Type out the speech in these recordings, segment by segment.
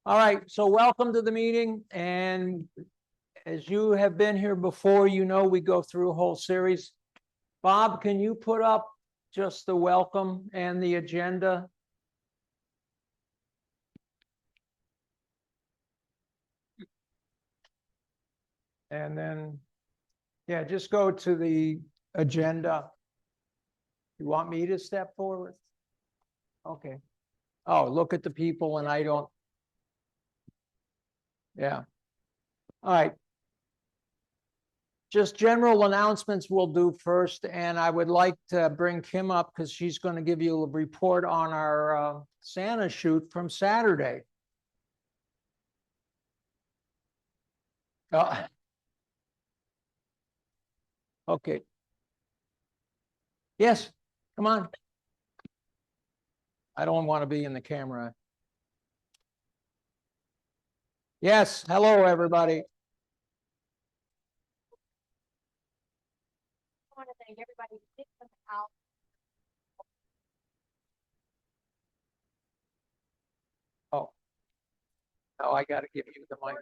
All right, so welcome to the meeting, and as you have been here before, you know we go through a whole series. Bob, can you put up just the welcome and the agenda? And then, yeah, just go to the agenda. You want me to step forward? Okay. Oh, look at the people and I don't. Yeah. All right. Just general announcements we'll do first, and I would like to bring Kim up because she's going to give you a report on our Santa shoot from Saturday. Okay. Yes, come on. I don't want to be in the camera. Yes, hello, everybody. I want to thank everybody who did come out. Oh, I got to give you the mic.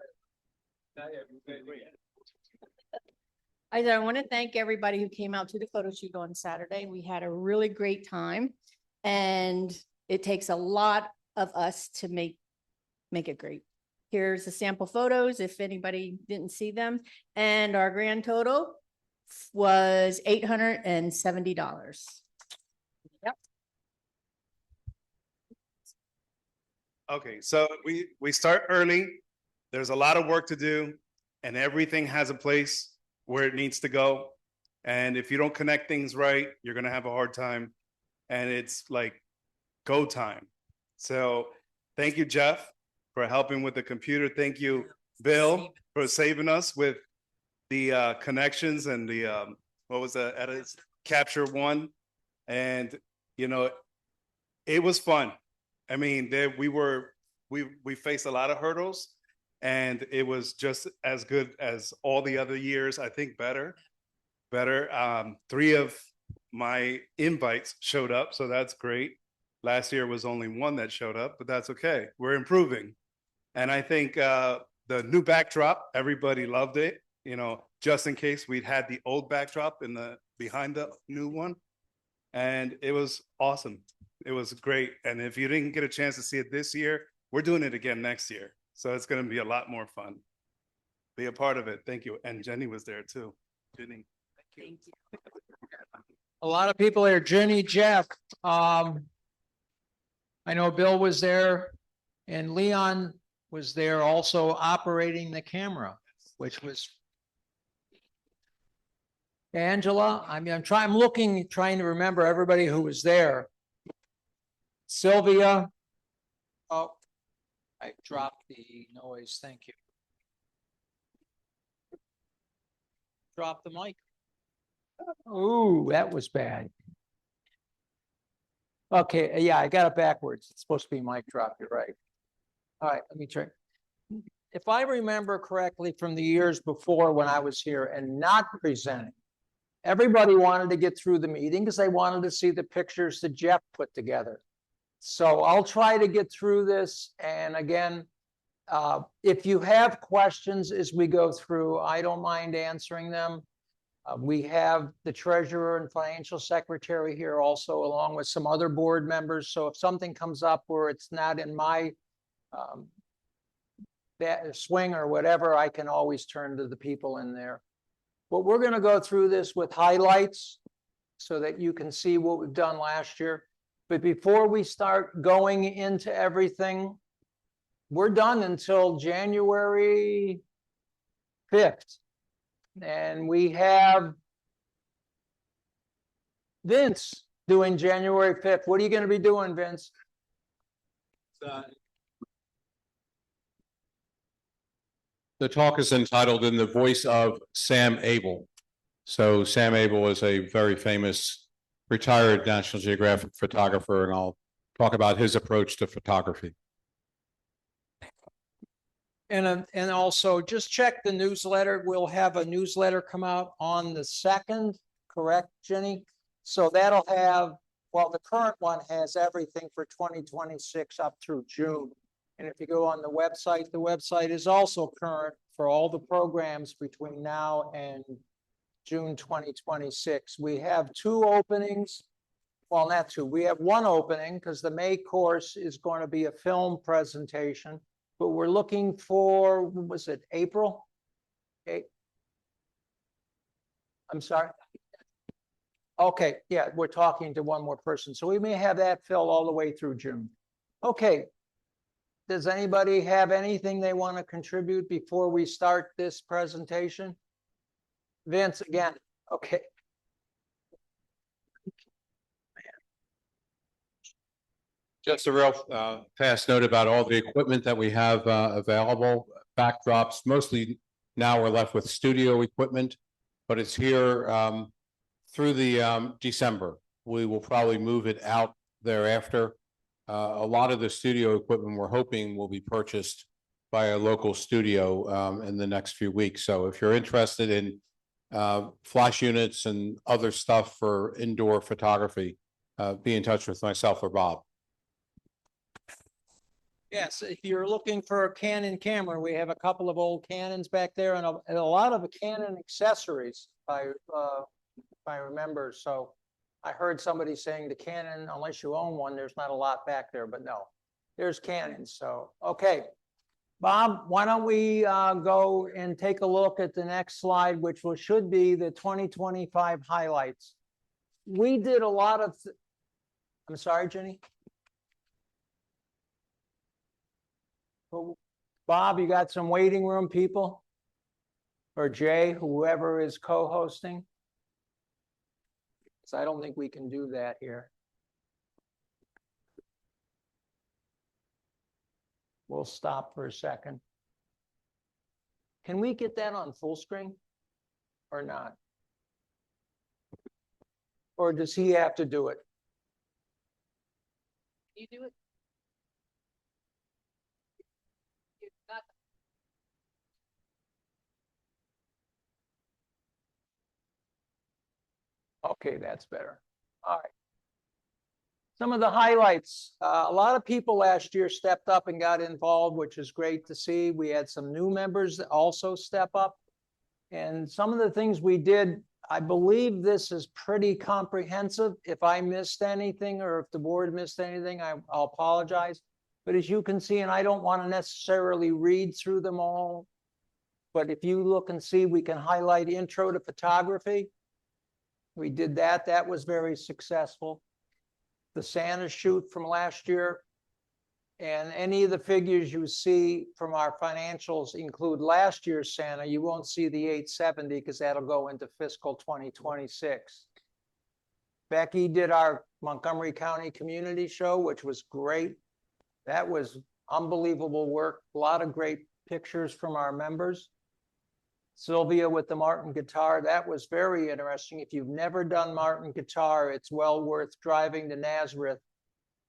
I want to thank everybody who came out to the photo shoot on Saturday. We had a really great time, and it takes a lot of us to make it great. Here's the sample photos if anybody didn't see them, and our grand total was $870. Yep. Okay, so we start early. There's a lot of work to do, and everything has a place where it needs to go. And if you don't connect things right, you're gonna have a hard time. And it's like go time. So thank you, Jeff, for helping with the computer. Thank you, Bill, for saving us with the connections and the what was that? Capture One. And you know, it was fun. I mean, we faced a lot of hurdles, and it was just as good as all the other years. I think better. 3 of my invites showed up, so that's great. Last year was only 1 that showed up, but that's okay. We're improving, and I think the new backdrop, everybody loved it. You know, just in case we'd had the old backdrop behind the new one, and it was awesome. It was great. And if you didn't get a chance to see it this year, we're doing it again next year. So it's going to be a lot more fun. Be a part of it. Thank you. And Jenny was there too. Jenny, thank you. A lot of people here. Jenny, Jeff. I know Bill was there, and Leon was there also operating the camera, which was Angela. I mean, I'm trying to remember everybody who was there. Sylvia. Oh, I dropped the noise. Thank you. Drop the mic. Ooh, that was bad. Okay, yeah, I got it backwards. It's supposed to be mic drop. You're right. All right, let me try. If I remember correctly from the years before when I was here and not presenting, everybody wanted to get through the meeting because they wanted to see the pictures that Jeff put together. So I'll try to get through this. And again, if you have questions as we go through, I don't mind answering them. We have the treasurer and financial secretary here also, along with some other board members. So if something comes up where it's not in my swing or whatever, I can always turn to the people in there. But we're going to go through this with highlights so that you can see what we've done last year. But before we start going into everything, we're done until January 5th. And we have Vince doing January 5th. What are you going to be doing, Vince? The talk is entitled "In the Voice of Sam Abel." So Sam Abel is a very famous retired National Geographic photographer, and I'll talk about his approach to photography. And also just check the newsletter. We'll have a newsletter come out on the 2nd, correct, Jenny? So that'll have, well, the current one has everything for 2026 up through June. And if you go on the website is also current for all the programs between now and June 2026. We have two openings. Well, not two. We have one opening because the May course is going to be a film presentation, but we're looking for, what was it, April? I'm sorry. Okay, yeah, we're talking to one more person, so we may have that filled all the way through June. Okay. Does anybody have anything they want to contribute before we start this presentation? Vince, again, okay. Just a real fast note about all the equipment that we have available, backdrops, mostly now we're left with studio equipment, but it's here through the December. We will probably move it out thereafter. A lot of the studio equipment we're hoping will be purchased by a local studio in the next few weeks. So if you're interested in flash units and other stuff for indoor photography, be in touch with myself or Bob. Yes, if you're looking for a Canon camera, we have a couple of old Canons back there and a lot of Canon accessories, if I remember. So I heard somebody saying the Canon, unless you own one, there's not a lot back there, but no, there's Canons. So, okay. Bob, why don't we go and take a look at the next slide, which should be the 2025 highlights. We did a lot of, I'm sorry, Jenny? Bob, you got some waiting room people? Or Jay, whoever is co-hosting? So I don't think we can do that here. We'll stop for a second. Can we get that on full screen or not? Or does he have to do it? You do it. Okay, that's better. All right. Some of the highlights, a lot of people last year stepped up and got involved, which is great to see. We had some new members that also step up. And some of the things we did, I believe this is pretty comprehensive. If I missed anything or if the board missed anything, I'll apologize. But as you can see, and I don't want to necessarily read through them all, but if you look and see, we can highlight Intro to Photography. We did that. That was very successful. The Santa shoot from last year, and any of the figures you see from our financials include last year's Santa. You won't see the 870 because that'll go into fiscal 2026. Becky did our Montgomery County Community Show, which was great. That was unbelievable work. A lot of great pictures from our members. Sylvia with the Martin guitar, that was very interesting. If you've never done Martin guitar, it's well worth driving to Nazareth.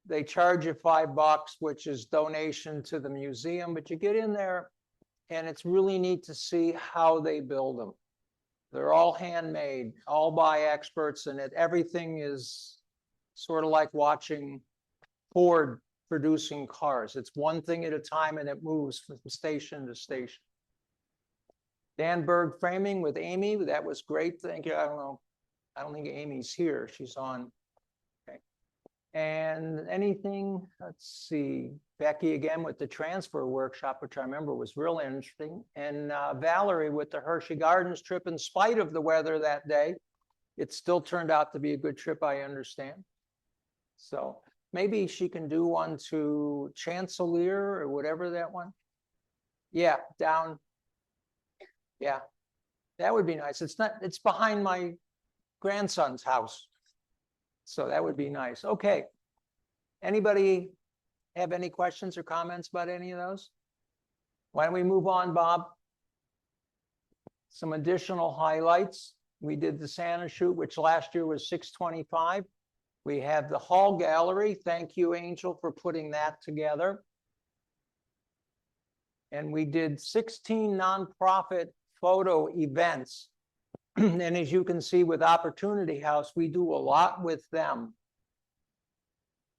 They charge you $5, which is donation to the museum, but you get in there and it's really neat to see how they build them. They're all handmade, all by experts, and everything is sort of like watching Ford producing cars. It's one thing at a time and it moves from station to station. Dan Berg framing with Amy, that was great. Thank you. I don't think Amy's here. She's on. Okay. And anything, let's see, Becky again with the transfer workshop, which I remember was real interesting. And Valerie with the Hershey Gardens trip, in spite of the weather that day, it still turned out to be a good trip, I understand. So maybe she can do one to Chancellor or whatever that one. Yeah, down. Yeah, that would be nice. It's behind my grandson's house. So that would be nice. Okay. Anybody have any questions or comments about any of those? Why don't we move on, Bob? Some additional highlights. We did the Santa shoot, which last year was $625. We have the Hall Gallery. Thank you, Angel, for putting that together. And we did 16 nonprofit photo events. And as you can see with Opportunity House, we do a lot with them.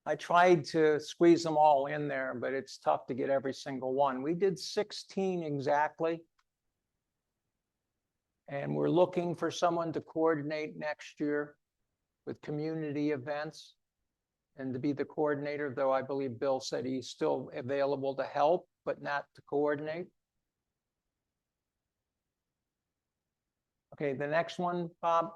I tried to squeeze them all in there, but it's tough to get every single one. We did 16 exactly. And we're looking for someone to coordinate next year with community events and to be the coordinator, though I believe Bill said he's still available to help, but not to coordinate. Okay, the next one, Bob.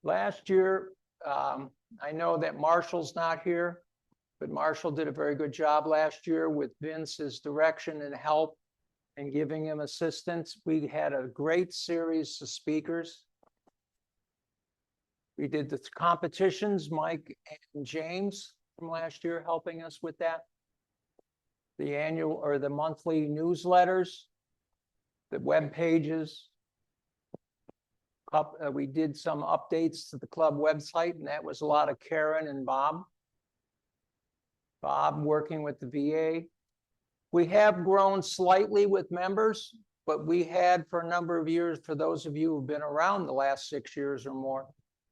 Last year, I know that Marshall's not here, but Marshall did a very good job last year with Vince's direction and help and giving him assistance. We had a great series of speakers. We did the competitions, Mike and James from last year helping us with that. The annual or the monthly newsletters, the web pages. We did some updates to the club website, and that was a lot of Karen and Bob. Bob working with the VA. We have grown slightly with members, but we had for a number of years, for those of you who've been around the last 6 years or more,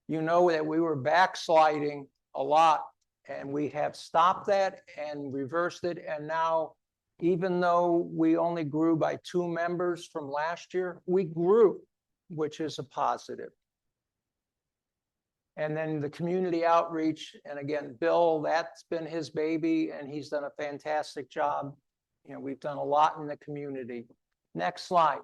you know that we were backsliding a lot, and we have stopped that and reversed it. And now, even though we only grew by 2 members from last year, we grew, which is a positive. And then the community outreach, and again, Bill, that's been his baby, and he's done a fantastic job. You know, we've done a lot in the community. Next slide.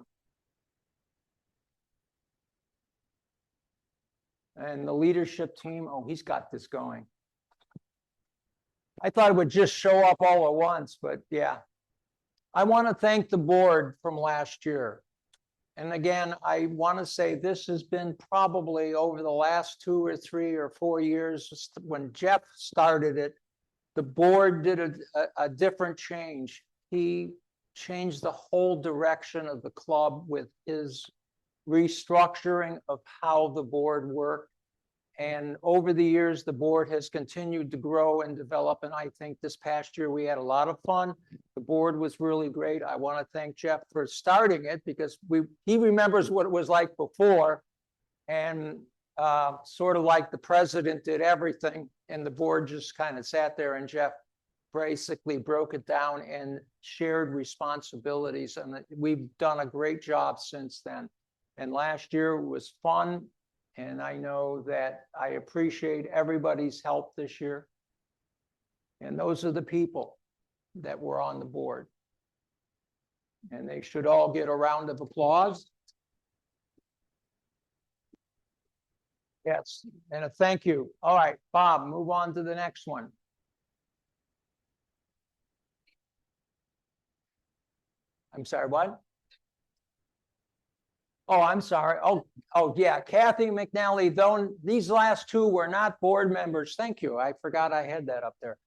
And the leadership team, oh, he's got this going. I thought it would just show up all at once, but yeah. I want to thank the board from last year. And again, I want to say this has been probably over the last 2 or 3 or 4 years when Jeff started it, the board did a different change. He changed the whole direction of the club with his restructuring of how the board worked. And over the years, the board has continued to grow and develop. And I think this past year we had a lot of fun. The board was really great. I want to thank Jeff for starting it because he remembers what it was like before. And sort of like the president did everything and the board just kind of sat there, and Jeff basically broke it down and shared responsibilities. And we've done a great job since then. And last year was fun. And I know that I appreciate everybody's help this year. And those are the people that were on the board. And they should all get a round of applause. Yes, and a thank you. All right, Bob, move on to the next one. I'm sorry, what? Oh, I'm sorry. Oh, yeah, Kathy McNally, though these last 2 were not board members. Thank you. I forgot I had that up there.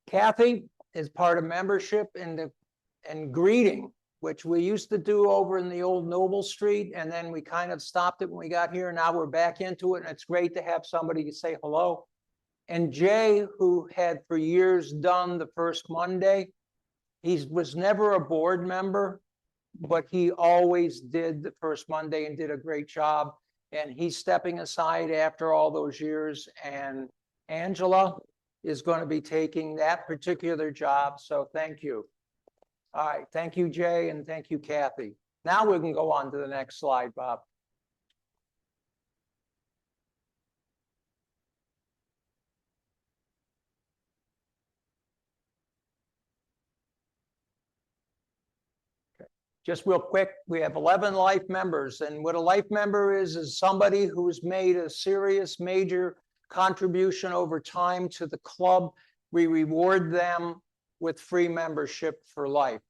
Kathy is part of membership and greeting, which we used to do over in the old Noble Street, and then we kind of stopped it when we got here. Now we're back into it, and it's great to have somebody to say hello. And Jay, who had for years done the first Monday, he was never a board member, but he always did the first Monday and did a great job. And he's stepping aside after all those years. And Angela is going to be taking that particular job. So thank you. All right. Thank you, Jay. And thank you, Kathy. Now we can go on to the next slide, Bob. Just real quick, we have 11 life members, and what a life member is somebody who's made a serious major contribution over time to the club. We reward them with free membership for life.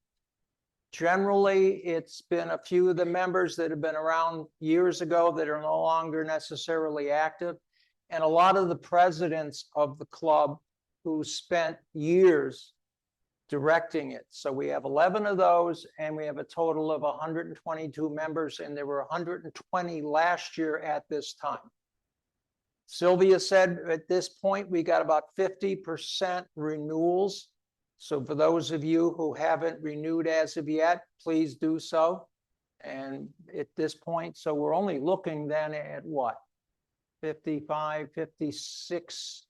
Generally, it's been a few of the members that have been around years ago that are no longer necessarily active, and a lot of the presidents of the club who spent years directing it. So we have 11 of those, and we have a total of 122 members, and there were 120 last year at this time. Sylvia said at this point, we got about 50% renewals. So for those of you who haven't renewed as of yet, please do so. And at this point, so we're only looking then at what? 55, 56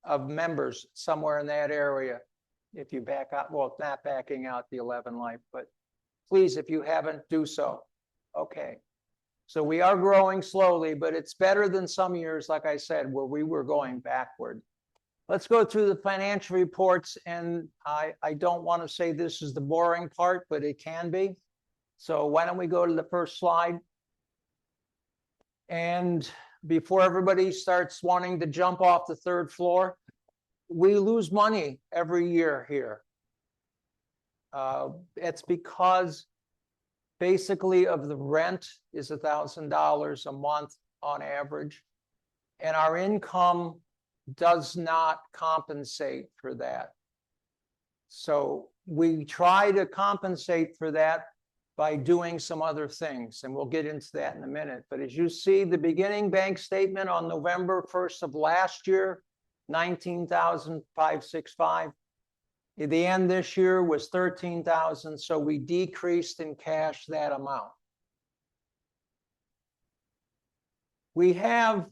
of members, somewhere in that area. If you back out, well, not backing out the 11 life, but please, if you haven't, do so. Okay. So we are growing slowly, but it's better than some years, like I said, where we were going backward. Let's go through the financial reports, and I don't want to say this is the boring part, but it can be. So why don't we go to the first slide? And before everybody starts wanting to jump off the third floor, we lose money every year here. It's because basically of the rent is $1,000 a month on average, and our income does not compensate for that. So we try to compensate for that by doing some other things, and we'll get into that in a minute. But as you see, the beginning bank statement on November 1st of last year, $19,565. At the end this year was $13,000, so we decreased in cash that amount. We have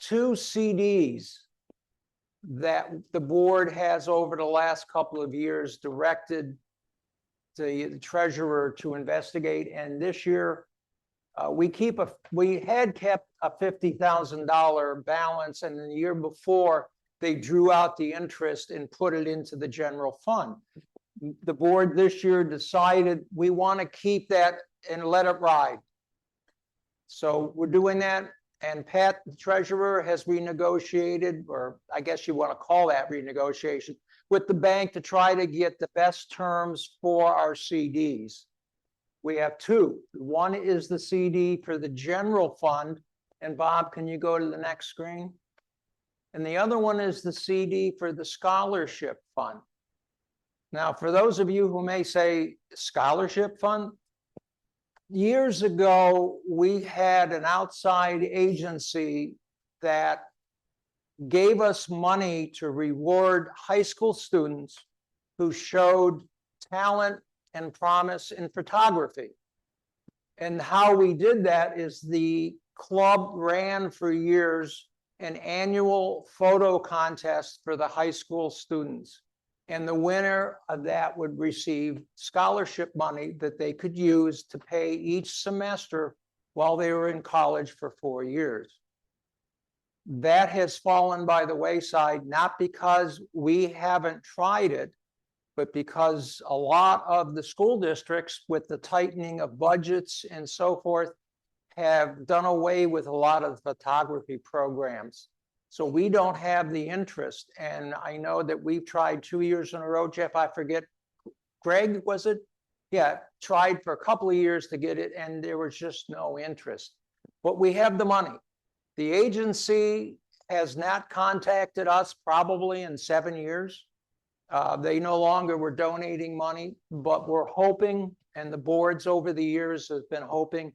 2 CDs that the board has over the last couple of years directed the treasurer to investigate, and this year we had kept a $50,000 balance, and in the year before they drew out the interest and put it into the general fund. The board this year decided we want to keep that and let it ride. So we're doing that, and Pat, the treasurer, has renegotiated, or I guess you want to call that renegotiation, with the bank to try to get the best terms for our CDs. We have 2. One is the CD for the general fund, and Bob, can you go to the next screen? And the other one is the CD for the scholarship fund. Now, for those of you who may say, scholarship fund, years ago, we had an outside agency that gave us money to reward high school students who showed talent and promise in photography. And how we did that is the club ran for years an annual photo contest for the high school students. And the winner of that would receive scholarship money that they could use to pay each semester while they were in college for 4 years. That has fallen by the wayside, not because we haven't tried it, but because a lot of the school districts, with the tightening of budgets and so forth, have done away with a lot of photography programs. So we don't have the interest. And I know that we've tried 2 years in a row, Jeff, I forget, Greg, was it? Yeah, tried for a couple of years to get it, and there was just no interest. But we have the money. The agency has not contacted us probably in 7 years. They no longer were donating money, but we're hoping, and the boards over the years has been hoping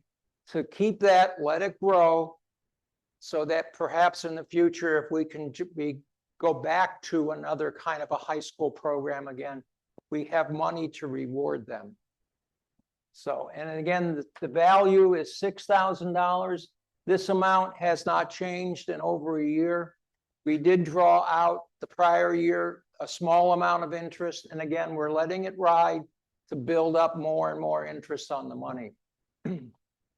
to keep that, let it grow, so that perhaps in the future, if we can go back to another kind of a high school program again, we have money to reward them. So, and again, the value is $6,000. This amount has not changed in over a year. We did draw out the prior year a small amount of interest, and again, we're letting it ride to build up more and more interest on the money.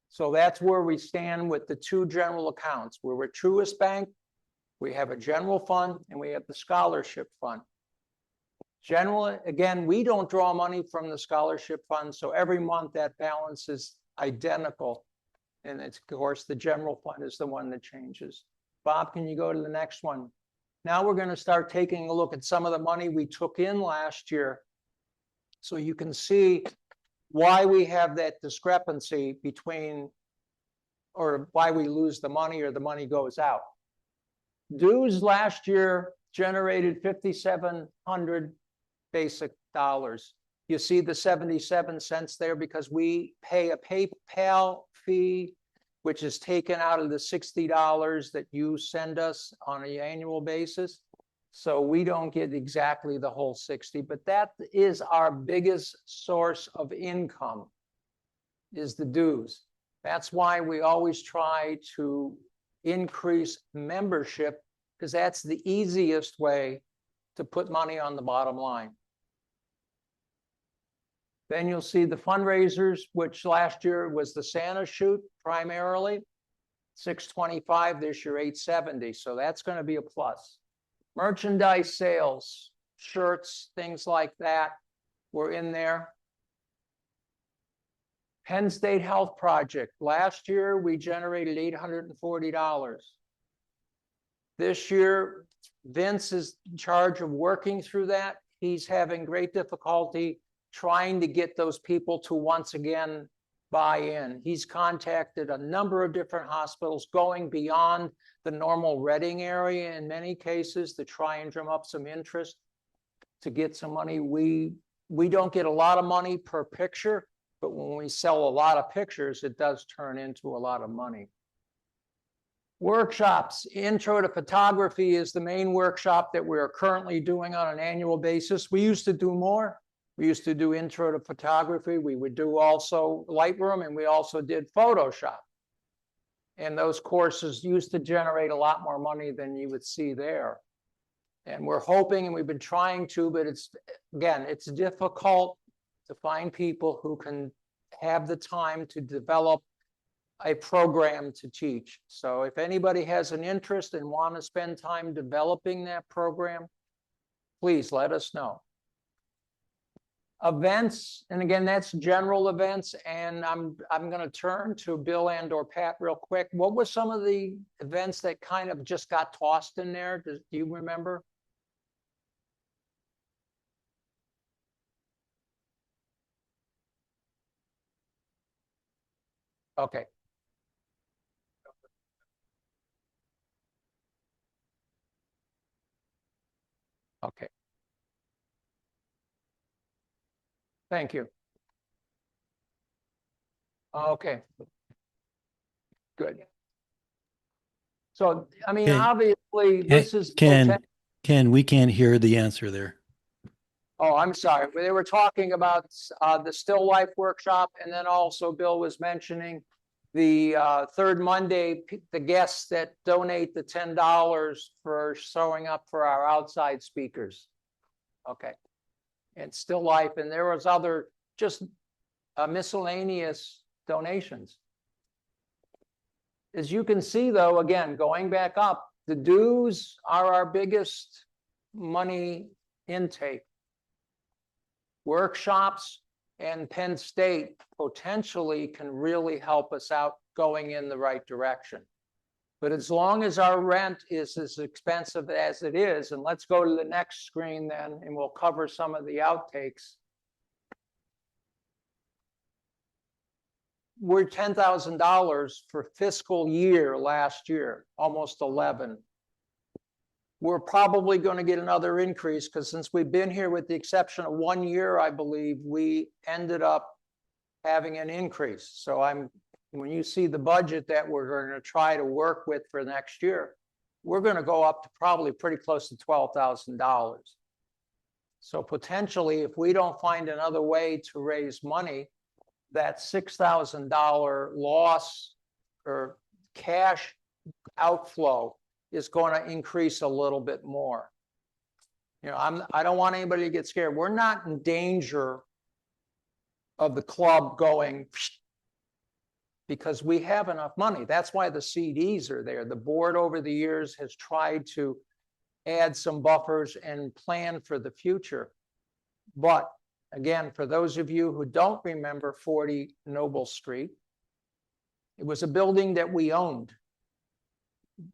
So that's where we stand with the 2 general accounts. We're at Truist Bank, we have a general fund, and we have the scholarship fund. Generally, again, we don't draw money from the scholarship fund, so every month that balance is identical. And it's, of course, the general fund is the one that changes. Bob, can you go to the next one? Now we're going to start taking a look at some of the money we took in last year, so you can see why we have that discrepancy between, or why we lose the money or the money goes out. Dues last year generated 5,700 basic dollars. You see the 77 cents there because we pay a PayPal fee, which is taken out of the $60 that you send us on an annual basis. So we don't get exactly the whole 60, but that is our biggest source of income. is the dues. That's why we always try to increase membership, because that's the easiest way to put money on the bottom line. Then you'll see the fundraisers, which last year was the Santa shoot primarily, 625, this year 870, so that's going to be a plus. Merchandise sales, shirts, things like that were in there. Penn State Health Project, last year we generated $840. This year, Vince is in charge of working through that. He's having great difficulty trying to get those people to once again buy in. He's contacted a number of different hospitals going beyond the normal Reading area in many cases to try and drum up some interest to get some money. We don't get a lot of money per picture, but when we sell a lot of pictures, it does turn into a lot of money. Workshops, Intro to Photography is the main workshop that we're currently doing on an annual basis. We used to do more. We used to do Intro to Photography. We would do also Lightroom, and we also did Photoshop. And those courses used to generate a lot more money than you would see there. And we're hoping, and we've been trying to, but it's difficult to find people who can have the time to develop a program to teach. So if anybody has an interest and want to spend time developing that program, please let us know. Events, and again, that's general events, and I'm going to turn to Bill and or Pat real quick. What were some of the events that kind of just got tossed in there? Do you remember? Okay. Okay. Thank you. Okay. Good. So, I mean, Okay. obviously, this is. Ken, we can't hear the answer there. Oh, I'm sorry. They were talking about the Still Life workshop, and then also Bill was mentioning the third Monday, the guests that donate the $10 for showing up for our outside speakers. Okay. And Still Life, and there was other just miscellaneous donations. As you can see, though, again, going back up, the dues are our biggest money intake. Workshops and Penn State potentially can really help us out going in the right direction. But as long as our rent is as expensive as it is, and let's go to the next screen then, and we'll cover some of the outtakes. We're $10,000 for fiscal year last year, almost 11. We're probably going to get another increase because since we've been here, with the exception of 1 year, I believe, we ended up having an increase. So when you see the budget that we're going to try to work with for next year, we're going to go up to probably pretty close to $12,000. So potentially, if we don't find another way to raise money, that $6,000 loss or cash outflow is going to increase a little bit more. You know, I don't want anybody to get scared. We're not in danger of the club going because we have enough money. That's why the CDs are there. The board over the years has tried to add some buffers and plan for the future. But again, for those of you who don't remember 40 Noble Street, it was a building that we owned.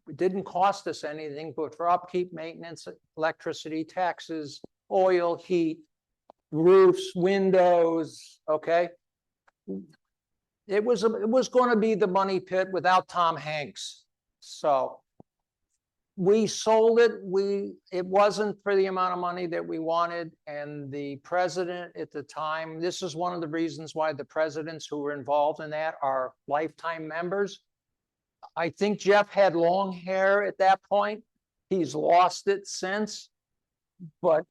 It didn't cost us anything, but for upkeep, maintenance, electricity, taxes, oil, heat, roofs, windows, okay? It was going to be the money pit without Tom Hanks. So we sold it. It wasn't for the amount of money that we wanted. And the president at the time, this is one of the reasons why the presidents who were involved in that are lifetime members. I think Jeff had long hair at that point. He's lost it since, but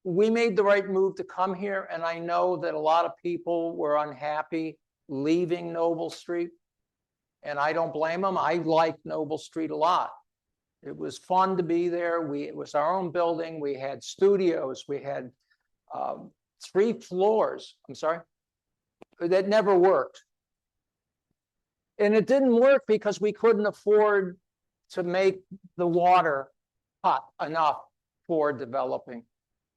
we made the right move to come here. And I know that a lot of people were unhappy leaving Noble Street. And I don't blame them. I like Noble Street a lot. It was fun to be there. It was our own building. We had studios. We had 3 floors. I'm sorry. That never worked. And it didn't work because we couldn't afford to make the water hot enough for developing.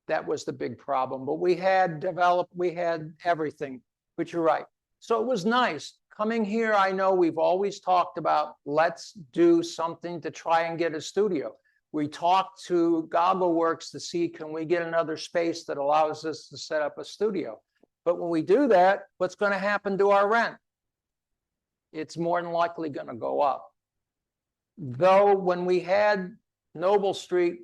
That was the big problem. But we had everything. But you're right. So it was nice. Coming here, I know we've always talked about, let's do something to try and get a studio. We talked to Goggle Works to see, can we get another space that allows us to set up a studio? But when we do that, what's going to happen to our rent? It's more than likely going to go up. Though when we had Noble Street,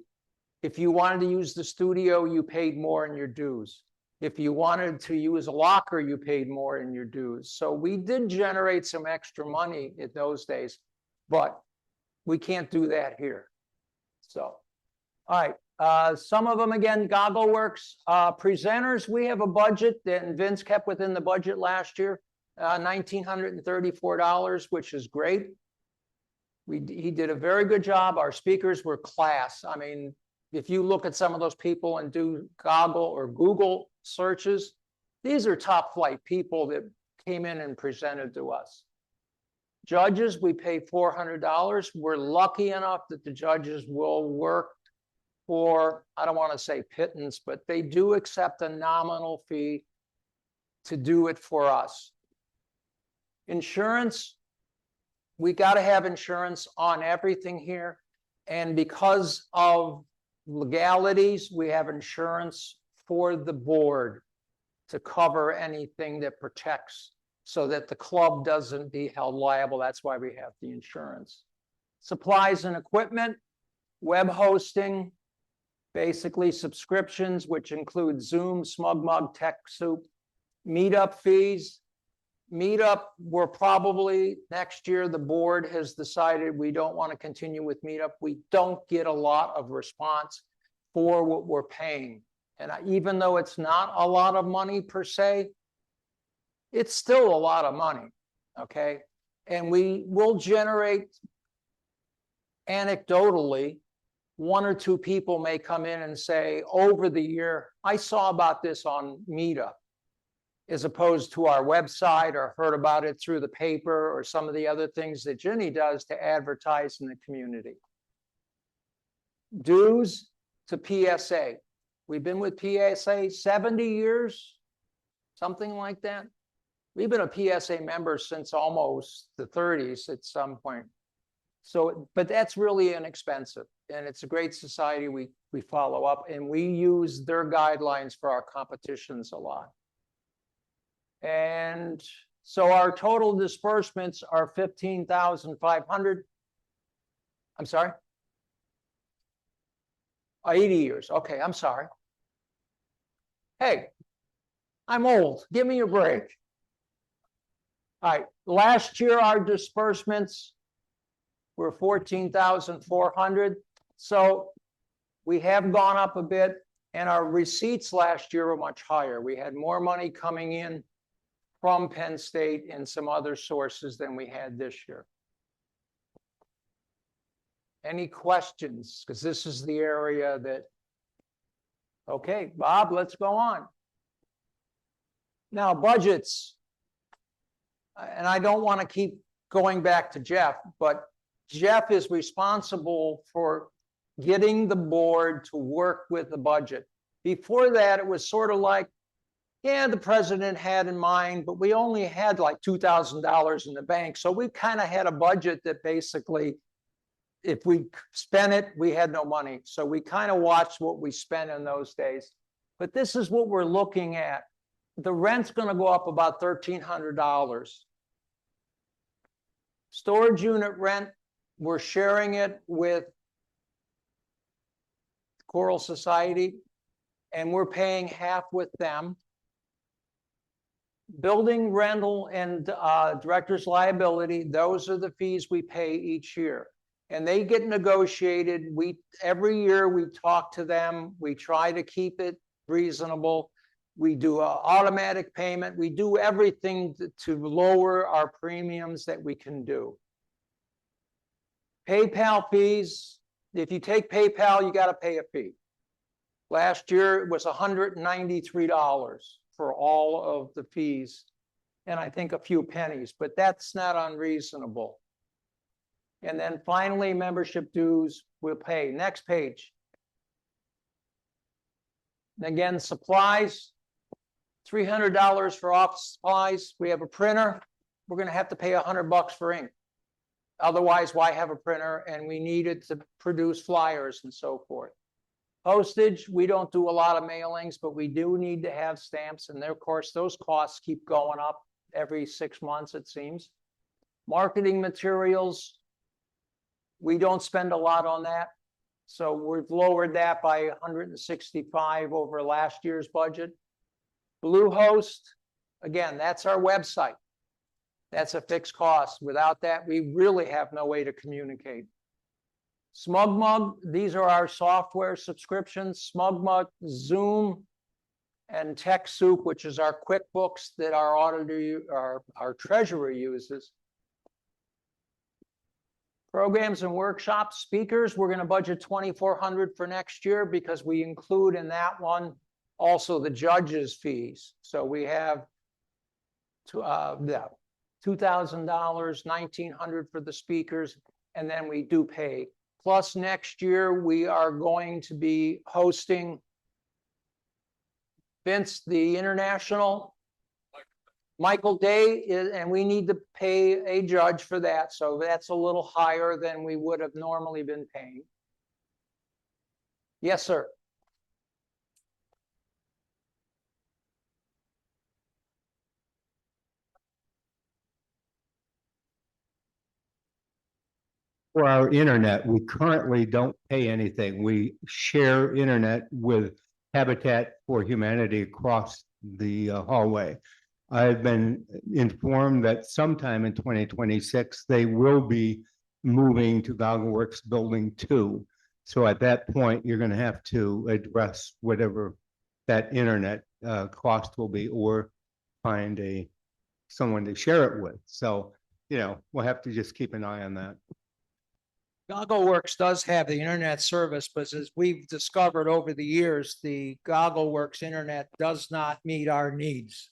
if you wanted to use the studio, you paid more in your dues. If you wanted to use a locker, you paid more in your dues. So we did generate some extra money in those days, but we can't do that here. So, all right. Some of them, again, Goggle Works. Presenters, we have a budget, and Vince kept within the budget last year, $1,934, which is great. He did a very good job. Our speakers were class. I mean, if you look at some of those people and do Goggle or Google searches, these are top flight people that came in and presented to us. Judges, we pay $400. We're lucky enough that the judges will work for, I don't want to say pittance, but they do accept a nominal fee to do it for us. Insurance, we got to have insurance on everything here. And because of legalities, we have insurance for the board to cover anything that protects so that the club doesn't be held liable. That's why we have the insurance. Supplies and equipment, web hosting, basically subscriptions, which include Zoom, SmugMug, TechSoup, meetup fees. Meetup, we're probably next year, the board has decided we don't want to continue with Meetup. We don't get a lot of response for what we're paying. And even though it's not a lot of money per se, it's still a lot of money, okay? And we will generate, anecdotally, 1 or 2 people may come in and say, over the year, I saw about this on Meetup, as opposed to our website, or heard about it through the paper, or some of the other things that Ginny does to advertise in the community. Dues to PSA. We've been with PSA 70 years, something like that. We've been a PSA member since almost the 30s at some point. So, but that's really inexpensive, and it's a great society. We follow up, and we use their guidelines for our competitions a lot. And so our total disbursements are $15,500. I'm sorry? 80 years. Okay, I'm sorry. Hey, I'm old. Give me a break. All right, last year our disbursements were $14,400. So we have gone up a bit, and our receipts last year were much higher. We had more money coming in from Penn State and some other sources than we had this year. Any questions? Because this is the area that, okay, Bob, let's go on. Now, budgets. And I don't want to keep going back to Jeff, but Jeff is responsible for getting the board to work with the budget. Before that, it was sort of like, yeah, the president had in mind, but we only had like $2,000 in the bank. So we kind of had a budget that basically, if we spent it, we had no money. So we kind of watched what we spent in those days. But this is what we're looking at. The rent's going to go up about $1,300. Storage unit rent, we're sharing it with Choral Society, and we're paying half with them. Building rental and director's liability, those are the fees we pay each year. And they get negotiated. Every year we talk to them. We try to keep it reasonable. We do a automatic payment. We do everything to lower our premiums that we can do. PayPal fees, if you take PayPal, you got to pay a fee. Last year, it was $193 for all of the fees, and I think a few pennies, but that's not unreasonable. And then finally, membership dues we'll pay. Next page. And again, supplies, $300 for office supplies. We have a printer. We're going to have to pay $100 for ink. Otherwise, why have a printer? And we need it to produce flyers and so forth. Postage, we don't do a lot of mailings, but we do need to have stamps. And of course, those costs keep going up every 6 months, it seems. Marketing materials, we don't spend a lot on that. So we've lowered that by 165 over last year's budget. Bluehost, again, that's our website. That's a fixed cost. Without that, we really have no way to communicate. SmugMug, these are our software subscriptions. SmugMug, Zoom, and TechSoup, which is our QuickBooks that our auditor, our treasurer uses. Programs and workshops, speakers, we're going to budget $2,400 for next year because we include in that one also the judges' fees. So we have $2,000, $1,900 for the speakers, and then we do pay. Plus next year, we are going to be hosting Vince, the international, Michael Day, and we need to pay a judge for that. So that's a little higher than we would have normally been paying. Yes, sir. For our internet, we currently don't pay anything. We share internet with Habitat for Humanity across the hallway. I've been informed that sometime in 2026, they will be moving to GoggleWorks Building 2. So at that point, you're going to have to address whatever that internet cost will be, or find someone to share it with. So, you know, we'll have to just keep an eye on that. GoggleWorks does have the internet service, but as we've discovered over the years, the GoggleWorks internet does not meet our needs.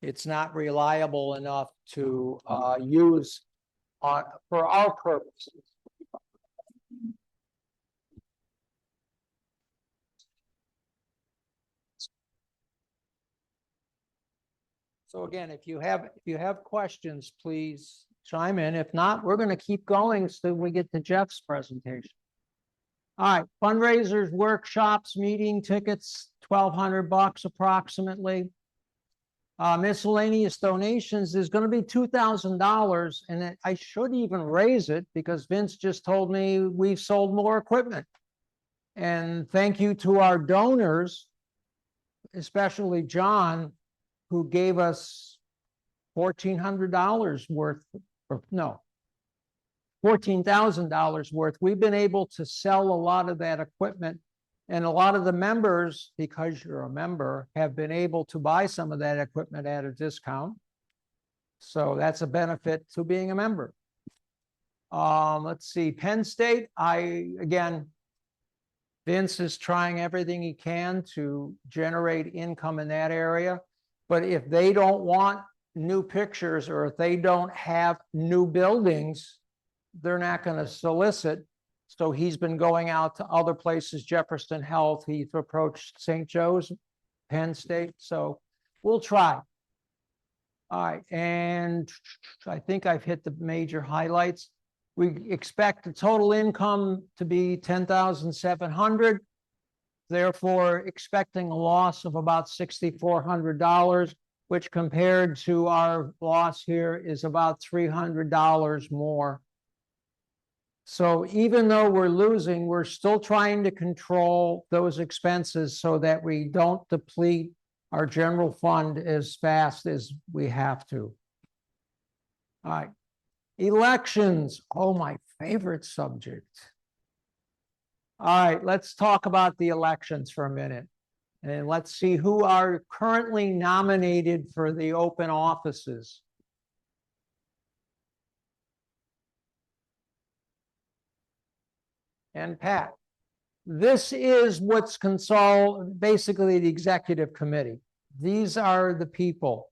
It's not reliable enough to use for our purposes. So again, if you have questions, please chime in. If not, we're going to keep going so we get to Jeff's presentation. All right, fundraisers, workshops, meeting tickets, $1,200 approximately. Miscellaneous donations is going to be $2,000, and I should even raise it because Vince just told me we've sold more equipment. And thank you to our donors, especially John, who gave us $1,400 worth. No, $14,000 worth. We've been able to sell a lot of that equipment, and a lot of the members, because you're a member, have been able to buy some of that equipment at a discount. So that's a benefit to being a member. Let's see, Penn State, again, Vince is trying everything he can to generate income in that area. But if they don't want new pictures, or if they don't have new buildings, they're not going to solicit. So he's been going out to other places, Jefferson Health, he's approached St. Joe's, Penn State. So we'll try. All right, and I think I've hit the major highlights. We expect the total income to be $10,700. Therefore, expecting a loss of about $6,400, which compared to our loss here is about $300 more. So even though we're losing, we're still trying to control those expenses so that we don't deplete our general fund as fast as we have to. All right. Elections. Oh, my favorite subject. All right, let's talk about the elections for a minute. And let's see who are currently nominated for the open offices. And Pat, this is what's basically the executive committee. These are the people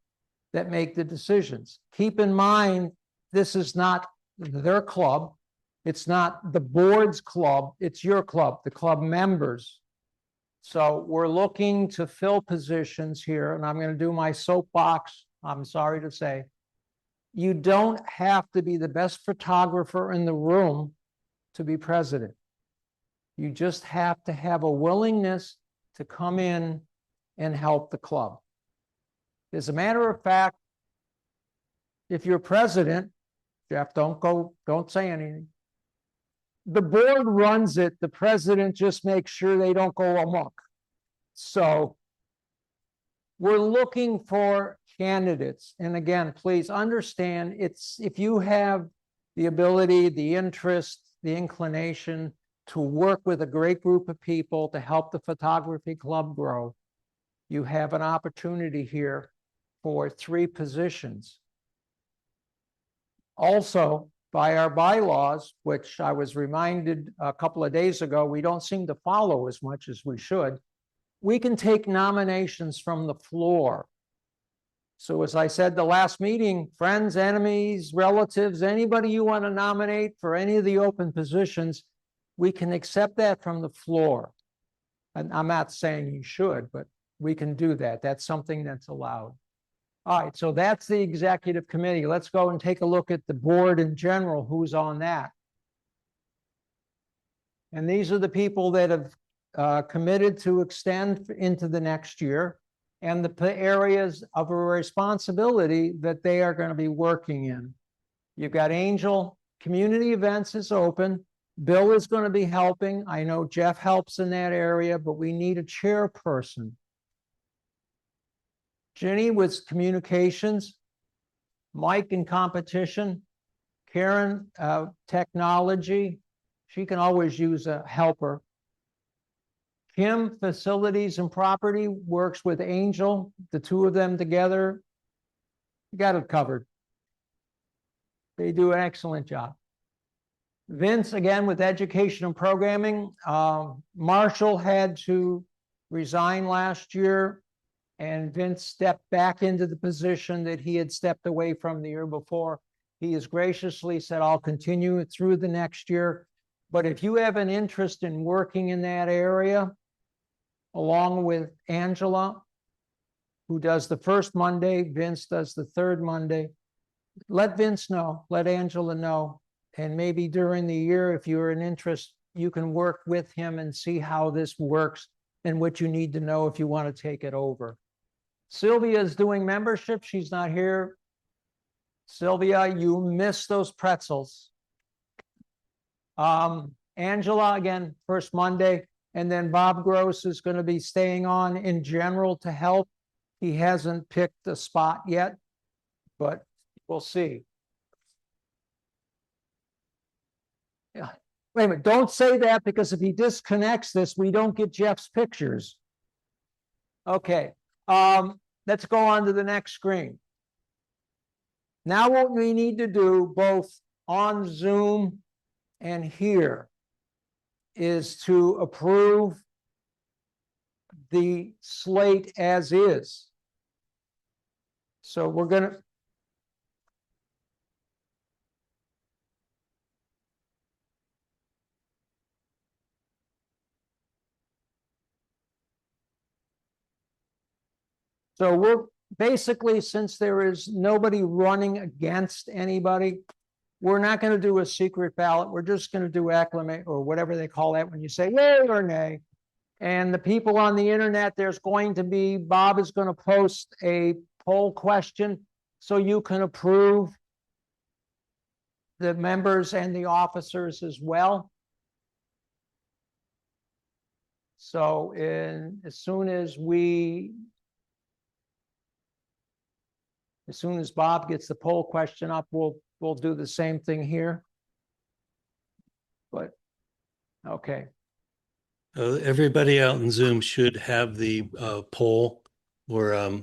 that make the decisions. Keep in mind, this is not their club. It's not the board's club. It's your club, the club members. So we're looking to fill positions here, and I'm going to do my soapbox. I'm sorry to say, you don't have to be the best photographer in the room to be president. You just have to have a willingness to come in and help the club. As a matter of fact, if you're president, Jeff, don't say anything. The board runs it, the president just makes sure they don't go amok. So we're looking for candidates. And again, please understand, if you have the ability, the interest, the inclination to work with a great group of people to help the photography club grow, you have an opportunity here for 3 positions. Also, by our bylaws, which I was reminded a couple of days ago, we don't seem to follow as much as we should. We can take nominations from the floor. So as I said the last meeting, friends, enemies, relatives, anybody you want to nominate for any of the open positions, we can accept that from the floor. And I'm not saying you should, but we can do that. That's something that's allowed. All right, so that's the executive committee. Let's go and take a look at the board in general, who's on that. And these are the people that have committed to extend into the next year and the areas of a responsibility that they are going to be working in. You've got Angel, community events is open. Bill is going to be helping. I know Jeff helps in that area, but we need a chairperson. Ginny with communications, Mike in competition, Karen, technology. She can always use a helper. Kim, facilities and property, works with Angel, the 2 of them together. You got it covered. They do an excellent job. Vince, again, with education and programming. Marshall had to resign last year, and Vince stepped back into the position that he had stepped away from the year before. He has graciously said, I'll continue it through the next year. But if you have an interest in working in that area, along with Angela, who does the first Monday, Vince does the third Monday, let Vince know, let Angela know. And maybe during the year, if you're an interest, you can work with him and see how this works and what you need to know if you want to take it over. Sylvia is doing membership. She's not here. Sylvia, you missed those pretzels. Angela, again, first Monday. And then Bob Gross is going to be staying on in general to help. He hasn't picked a spot yet, but we'll see. Yeah. Wait a minute, don't say that, because if he disconnects this, we don't get Jeff's pictures. Okay, let's go on to the next screen. Now what we need to do both on Zoom and here is to approve the slate as is. So we're going to So we're basically, since there is nobody running against anybody, we're not going to do a secret ballot. We're just going to do acclimate, or whatever they call that when you say yay or nay. And the people on the internet, there's going to be, Bob is going to post a poll question so you can approve the members and the officers as well. So as soon as Bob gets the poll question up, we'll do the same thing here. But, okay. Everybody out in Zoom should have the poll or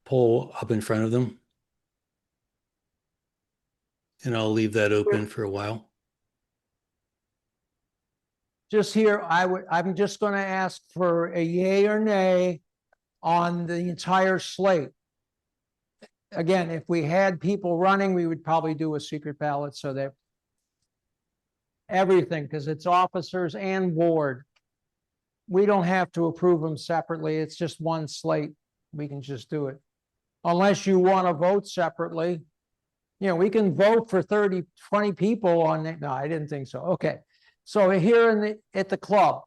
poll up in front of them. And I'll leave that open for a while. Just here, I'm just gonna ask for a yay or nay on the entire slate. Again, if we had people running, we would probably do a secret ballot so that everything, because it's officers and board. We don't have to approve them separately. It's just one slate. We can just do it. Unless you want to vote separately. You know, we can vote for 30, 20 people on it. No, I didn't think so. Okay. So here at the club,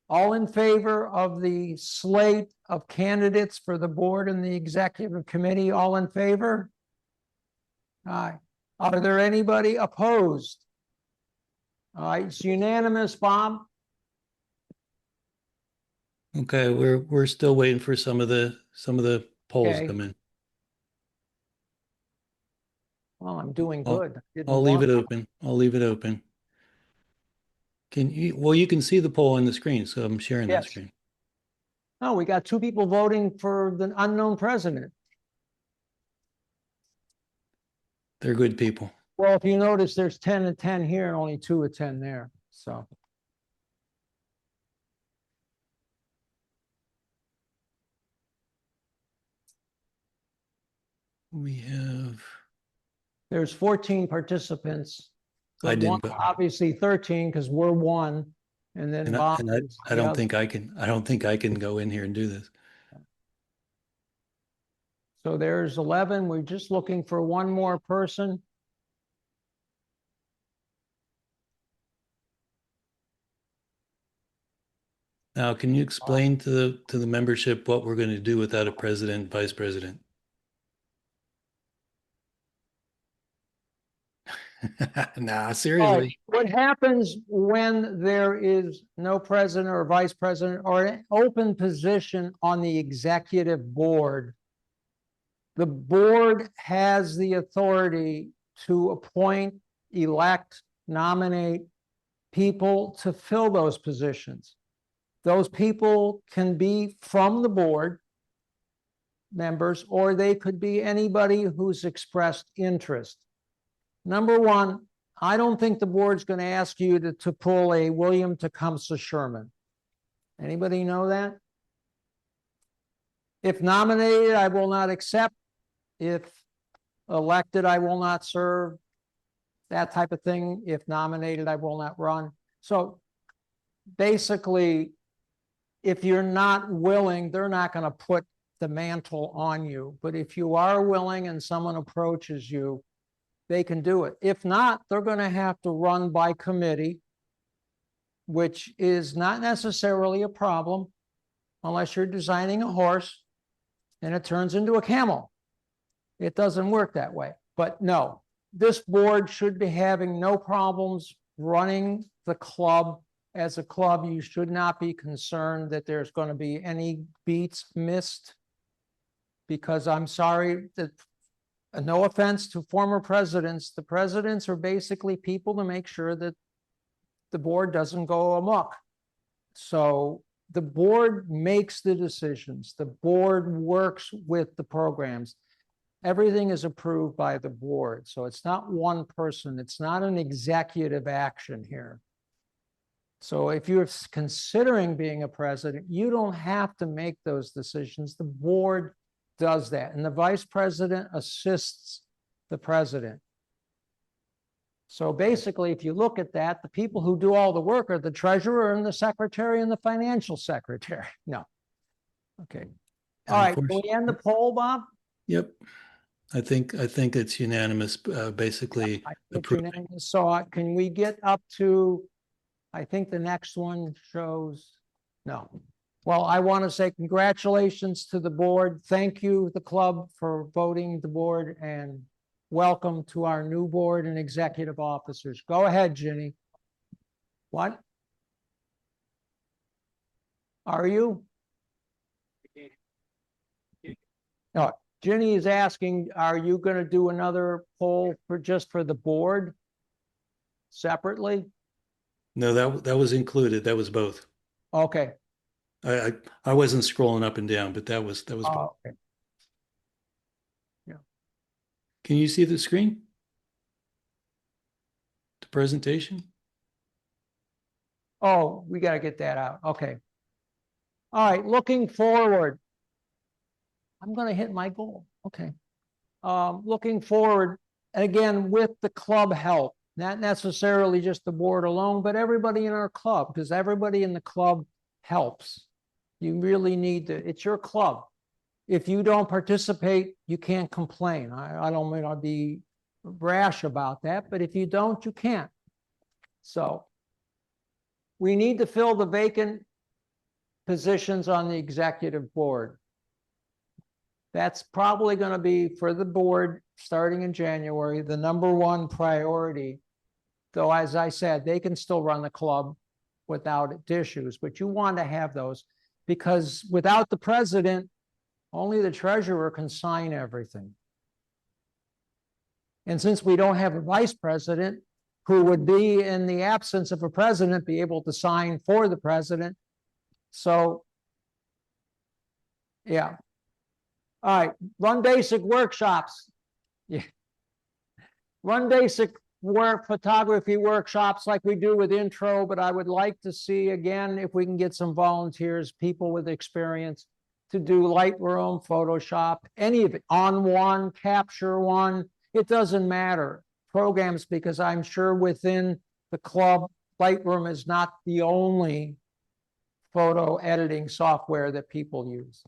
all in favor of the slate of candidates for the board and the executive committee, all in favor? Aye. Are there anybody opposed? All right, it's unanimous, Bob. Okay, we're still waiting for some of the polls to Okay. come in. Well, I'm doing I'll- good. Didn't I'll leave want- it open. I'll leave it open. Can you, well, you can see the poll on the screen, so I'm sharing that Yes. screen. Oh, we got 2 people voting for the unknown president. They're good people. Well, if you notice, there's 10 and 10 here and only 2 or 10 there, so. We have, There's 14 participants. I but didn't one- vote. Obviously 13, because we're 1, and then and I, Bob. and I, is I the don't other. think I can go in here and do this. So there's 11. We're just looking for one more person. Now, can you explain to the membership what we're going to do without a president, vice president? Nah, All right, seriously. what happens when there is no president or vice president or an open position on the executive board? The board has the authority to appoint, elect, nominate people to fill those positions. Those people can be from the board members, or they could be anybody who's expressed interest. Number one, I don't think the board's going to ask you to pull a William Tecumseh Sherman. Anybody know that? If nominated, I will not accept. If elected, I will not serve. That type of thing. If nominated, I will not run. So basically, if you're not willing, they're not going to put the mantle on you. But if you are willing and someone approaches you, they can do it. If not, they're going to have to run by committee, which is not necessarily a problem unless you're designing a horse and it turns into a camel. It doesn't work that way. But no, this board should be having no problems running the club. As a club, you should not be concerned that there's going to be any beats missed. Because I'm sorry that, no offense to former presidents, the presidents are basically people to make sure that the board doesn't go amok. So the board makes the decisions. The board works with the programs. Everything is approved by the board. So it's not one person. It's not an executive action here. So if you're considering being a president, you don't have to make those decisions. The board does that, and the vice president assists the president. So basically, if you look at that, the people who do all the work are the treasurer and the secretary and the financial secretary. No. Okay. All right, And of can course- we end the poll, Bob? Yep. I think it's unanimous, basically I think approved. unanimous. So can we get up to, I think the next one shows, no. Well, I want to say congratulations to the board. Thank you, the club, for voting the board, and welcome to our new board and executive officers. Go ahead, Ginny. What? Are you? No, Ginny is asking, are you going to do another poll for just for the board separately? No, that was included. That was both. Okay. I wasn't scrolling up and down, but that was both. Oh, okay. Can you see the screen? The presentation? Oh, we got to get that out. Okay. All right, looking forward. I'm going to hit my goal. Okay. Looking forward, again, with the club help, not necessarily just the board alone, but everybody in our club, because everybody in the club helps. You really need to, it's your club. If you don't participate, you can't complain. I don't mean I'll be brash about that, but if you don't, you can't. So we need to fill the vacant positions on the executive board. That's probably going to be for the board starting in January, the #1 priority. Though, as I said, they can still run the club without issues, but you want to have those because without the president, only the treasurer can sign everything. And since we don't have a vice president who would be in the absence of a president, be able to sign for the president. So, yeah. All right, run basic workshops. Yeah. Run basic photography workshops like we do with intro, but I would like to see again, if we can get some volunteers, people with experience to do Lightroom, Photoshop, any of it, On1, Capture One, it doesn't matter. Programs, because I'm sure within the club, Lightroom is not the only photo editing software that people use.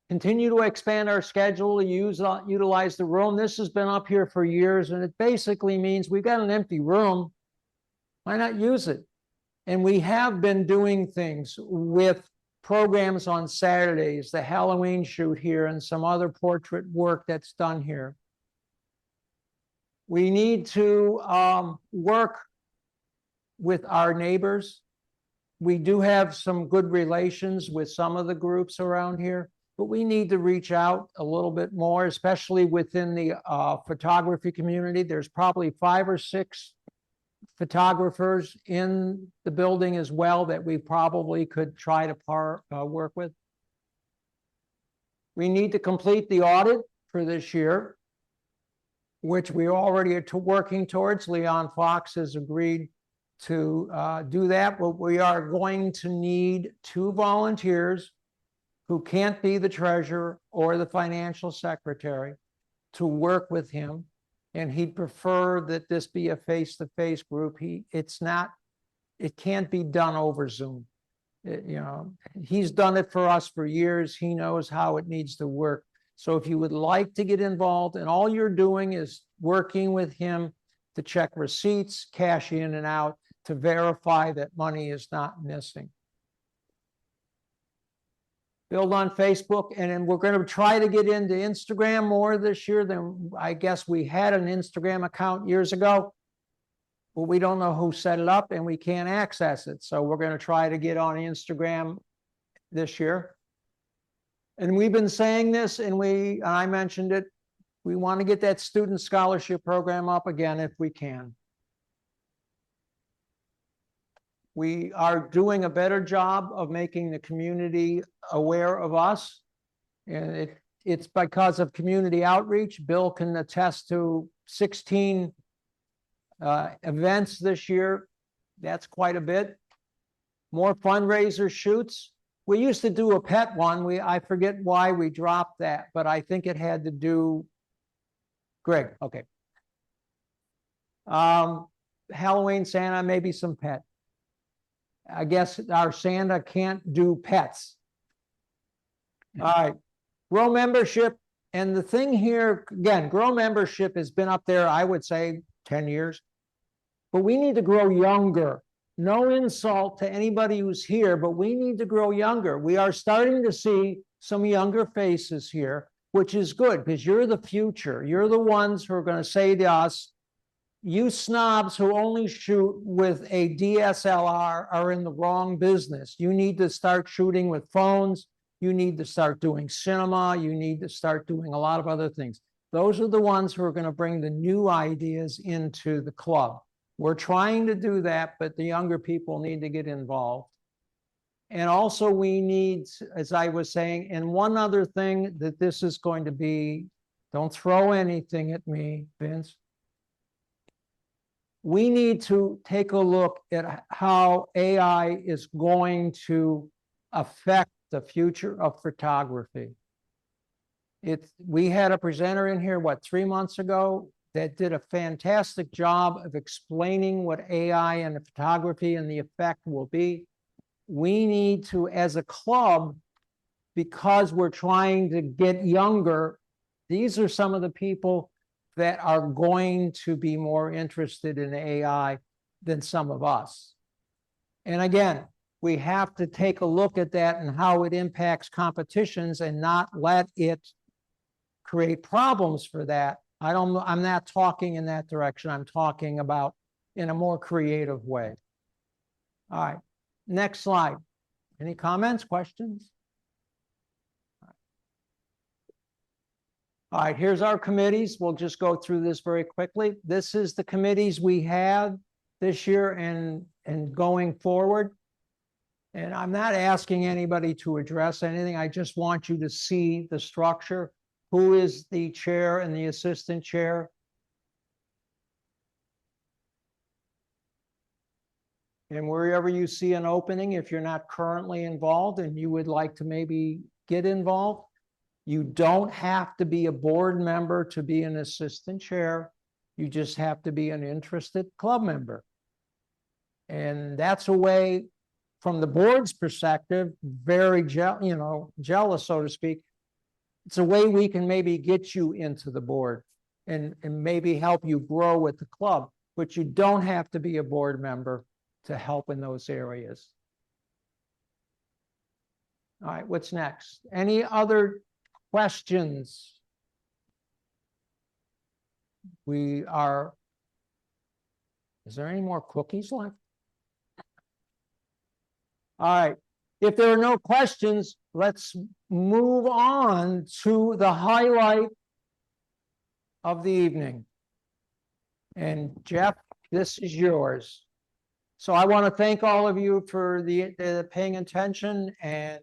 Continue to expand our schedule, utilize the room. This has been up here for years, and it basically means we've got an empty room. Why not use it? And we have been doing things with programs on Saturdays, the Halloween shoot here, and some other portrait work that's done here. We need to work with our neighbors. We do have some good relations with some of the groups around here, but we need to reach out a little bit more, especially within the photography community. There's probably 5 or 6 photographers in the building as well that we probably could try to work with. We need to complete the audit for this year, which we already are working towards. Leon Fox has agreed to do that, but we are going to need 2 volunteers who can't be the treasurer or the financial secretary to work with him. And he'd prefer that this be a face-to-face group. It can't be done over Zoom. He's done it for us for years. He knows how it needs to work. So if you would like to get involved, and all you're doing is working with him to check receipts, cash in and out, to verify that money is not missing. Build on Facebook, and then we're going to try to get into Instagram more this year than I guess we had an Instagram account years ago, but we don't know who set it up and we can't access it. So we're going to try to get on Instagram this year. And we've been saying this, and I mentioned it, we want to get that student scholarship program up again if we can. We are doing a better job of making the community aware of us. And it's because of community outreach. Bill can attest to 16 events this year. That's quite a bit. More fundraiser shoots. We used to do a pet one. I forget why we dropped that, but I think it had to do, Greg, okay. Halloween Santa, maybe some pet. I guess our Santa can't do pets. All right, grow membership. And the thing here, again, grow membership has been up there, I would say 10 years, but we need to grow younger. No insult to anybody who's here, but we need to grow younger. We are starting to see some younger faces here, which is good because you're the future. You're the ones who are going to say to us, you snobs who only shoot with a DSLR are in the wrong business. You need to start shooting with phones. You need to start doing cinema. You need to start doing a lot of other things. Those are the ones who are going to bring the new ideas into the club. We're trying to do that, but the younger people need to get involved. And also we need, as I was saying, and one other thing that this is going to be, don't throw anything at me, Vince. We need to take a look at how AI is going to affect the future of photography. We had a presenter in here, 3 months ago, that did a fantastic job of explaining what AI and the photography and the effect will be. We need to, as a club, because we're trying to get younger, these are some of the people that are going to be more interested in AI than some of us. And again, we have to take a look at that and how it impacts competitions and not let it create problems for that. I'm not talking in that direction. I'm talking about in a more creative way. All right, next slide. Any comments, questions? All right, here's our committees. We'll just go through this very quickly. This is the committees we have this year and going forward. And I'm not asking anybody to address anything. I just want you to see the structure. Who is the chair and the assistant chair? And wherever you see an opening, if you're not currently involved and you would like to maybe get involved, you don't have to be a board member to be an assistant chair. You just have to be an interested club member. And that's a way, from the board's perspective, very jealous, so to speak. It's a way we can maybe get you into the board and maybe help you grow with the club, but you don't have to be a board member to help in those areas. All right, what's next? Any other questions? Is there any more cookies left? All right, if there are no questions, let's move on to the highlight of the evening. And Jeff, this is yours. So I want to thank all of you for the paying attention and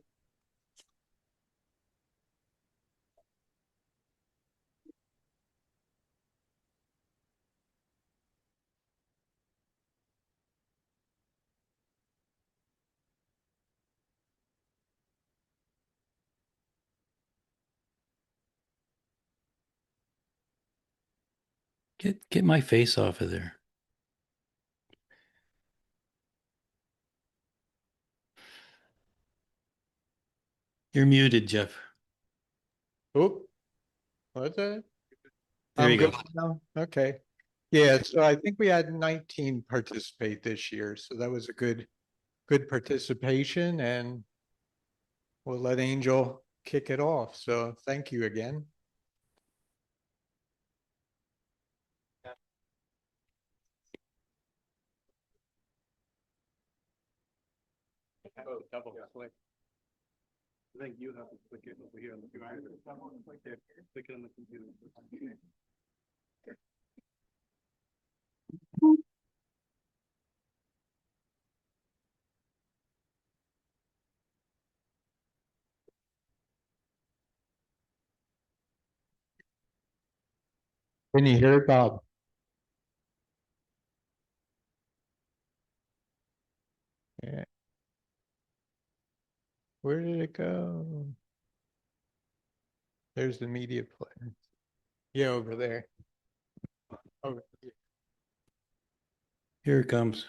Get my face off of there. You're muted, Jeff. Oop, what's that? There you go. good now? Okay. Yeah, so I think we had 19 participate this year, so that was a good participation, and we'll let Angel kick it off. So thank you again. Double click. I think you have to click it over here on the computer. Click it on the computer. Can you hear it, Bob? Yeah. Where did it go? There's the media player. Yeah, over there. Over here. Here it comes.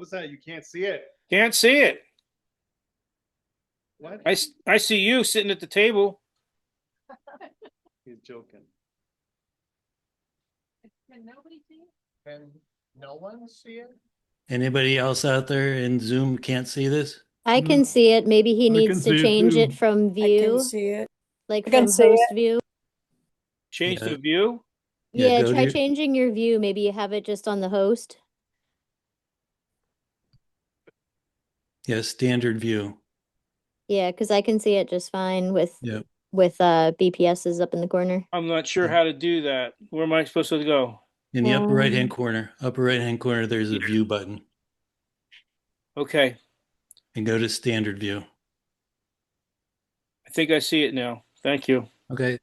was that? You can't see it. Can't see it. What? I see you sitting at the table. He's joking. Can nobody see it? Can no one see it? Anybody else out there in Zoom can't see this? I can see it. Maybe he I needs can to see it change too. it from I can view, see it. like I can from see host it. view. Change Yeah. the view. Yeah, Yeah, go to try your- changing your view. Maybe you have it just on the host. Yeah, standard view. Yeah, because I can see it just fine with Yep. BPSs up in the corner. I'm not sure how to do that. Where am I supposed to go? In the upper right hand Um, corner, there's a view button, Okay, and go to standard view. I think I see it now. Thank you. Okay.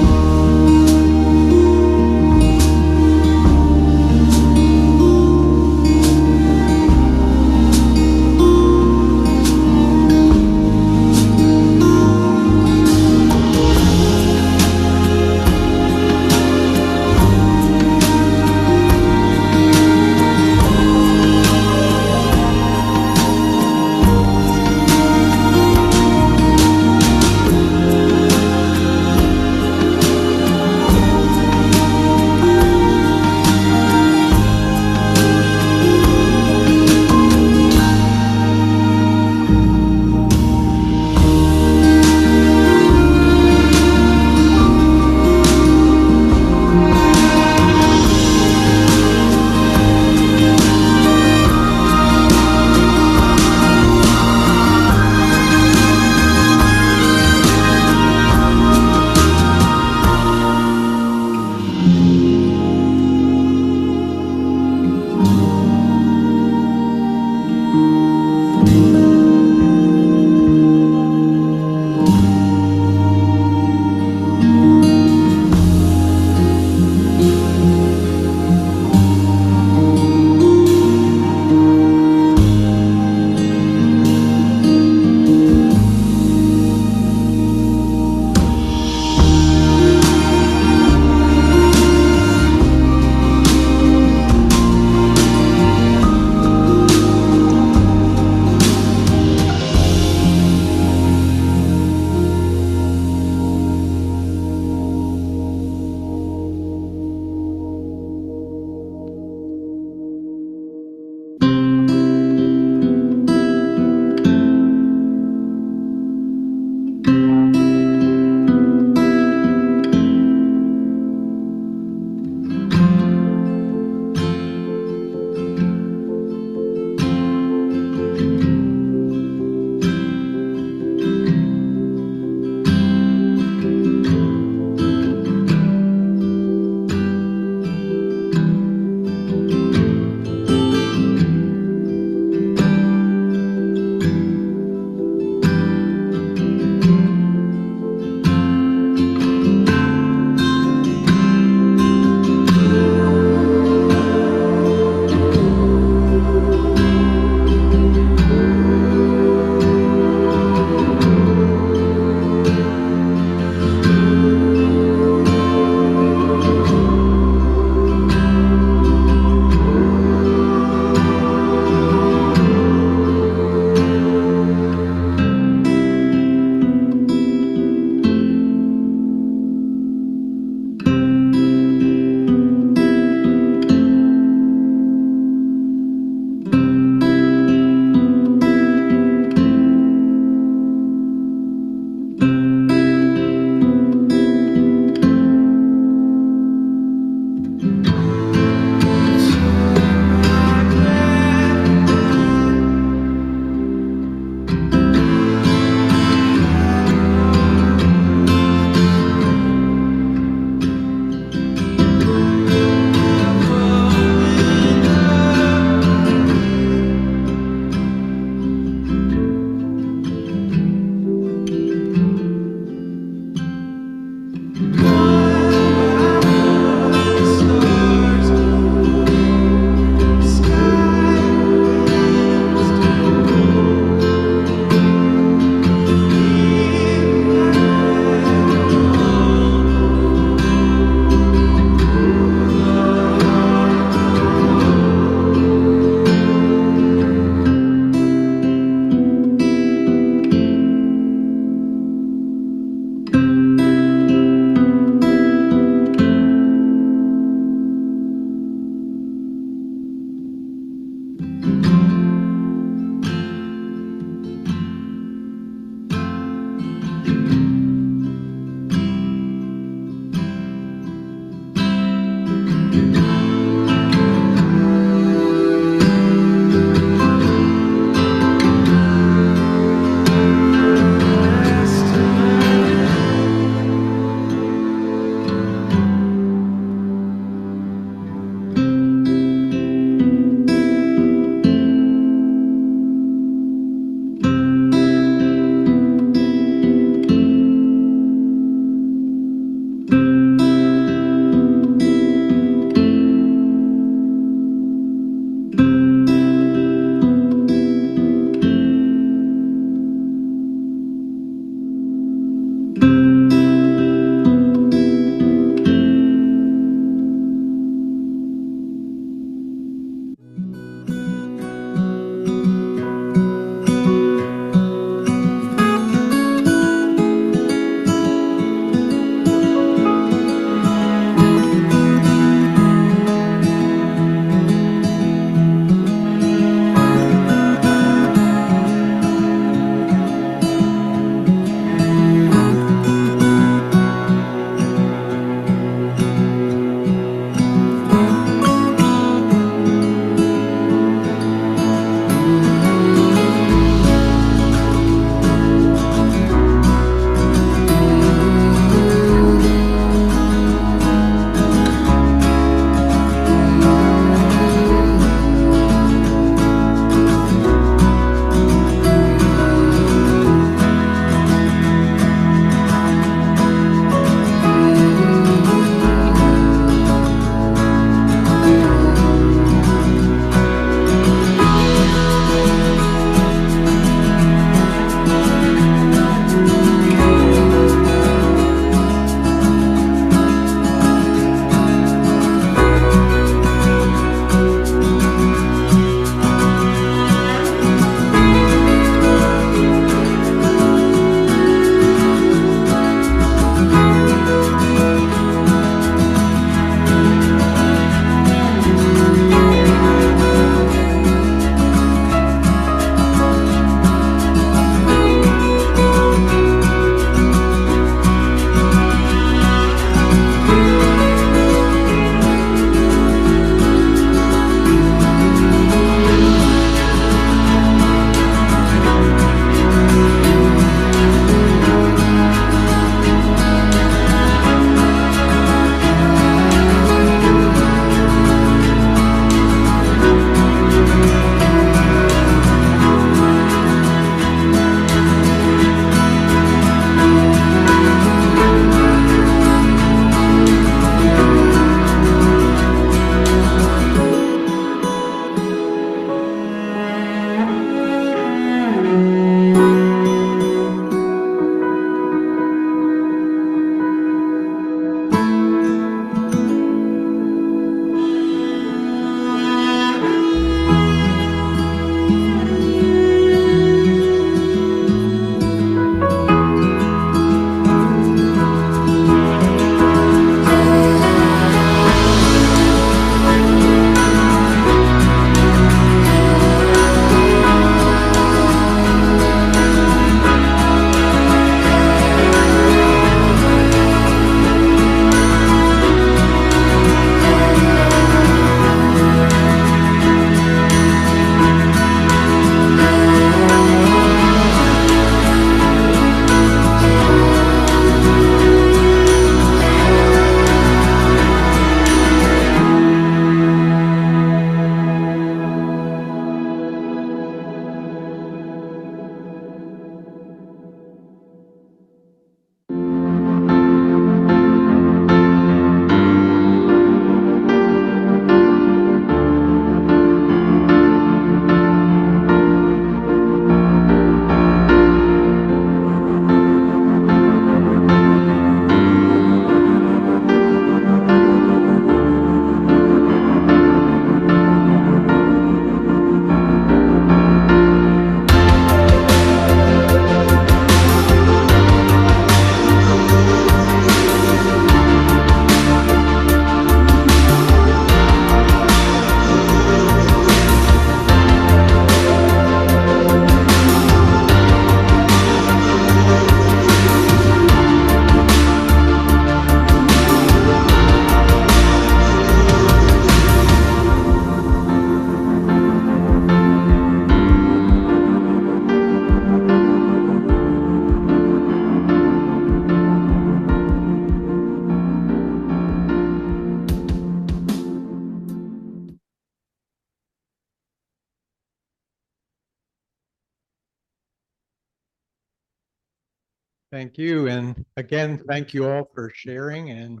Thank you. And again, thank you all for sharing. And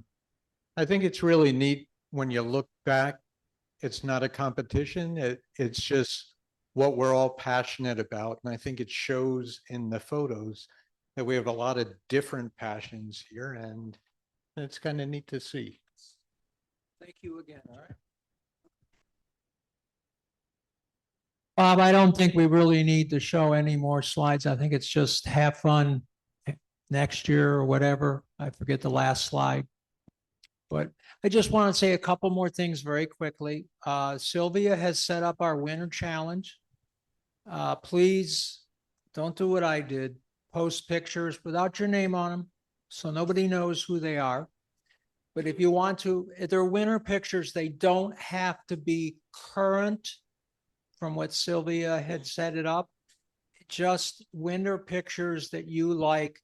I think it's really neat when you look back, it's not a competition. It's just what we're all passionate about. And I think it shows in the photos that we have a lot of different passions here, and it's kind of neat to see. Thank you again, all right? Bob, I don't think we really need to show any more slides. I think it's just have fun next year or whatever. I forget the last slide. But I just want to say a couple more things very quickly. Sylvia has set up our winter challenge. Please don't do what I did. Post pictures without your name on them, so nobody knows who they are. But if you want to, if they're winter pictures, they don't have to be current from what Sylvia had set it up. Just winter pictures that you like.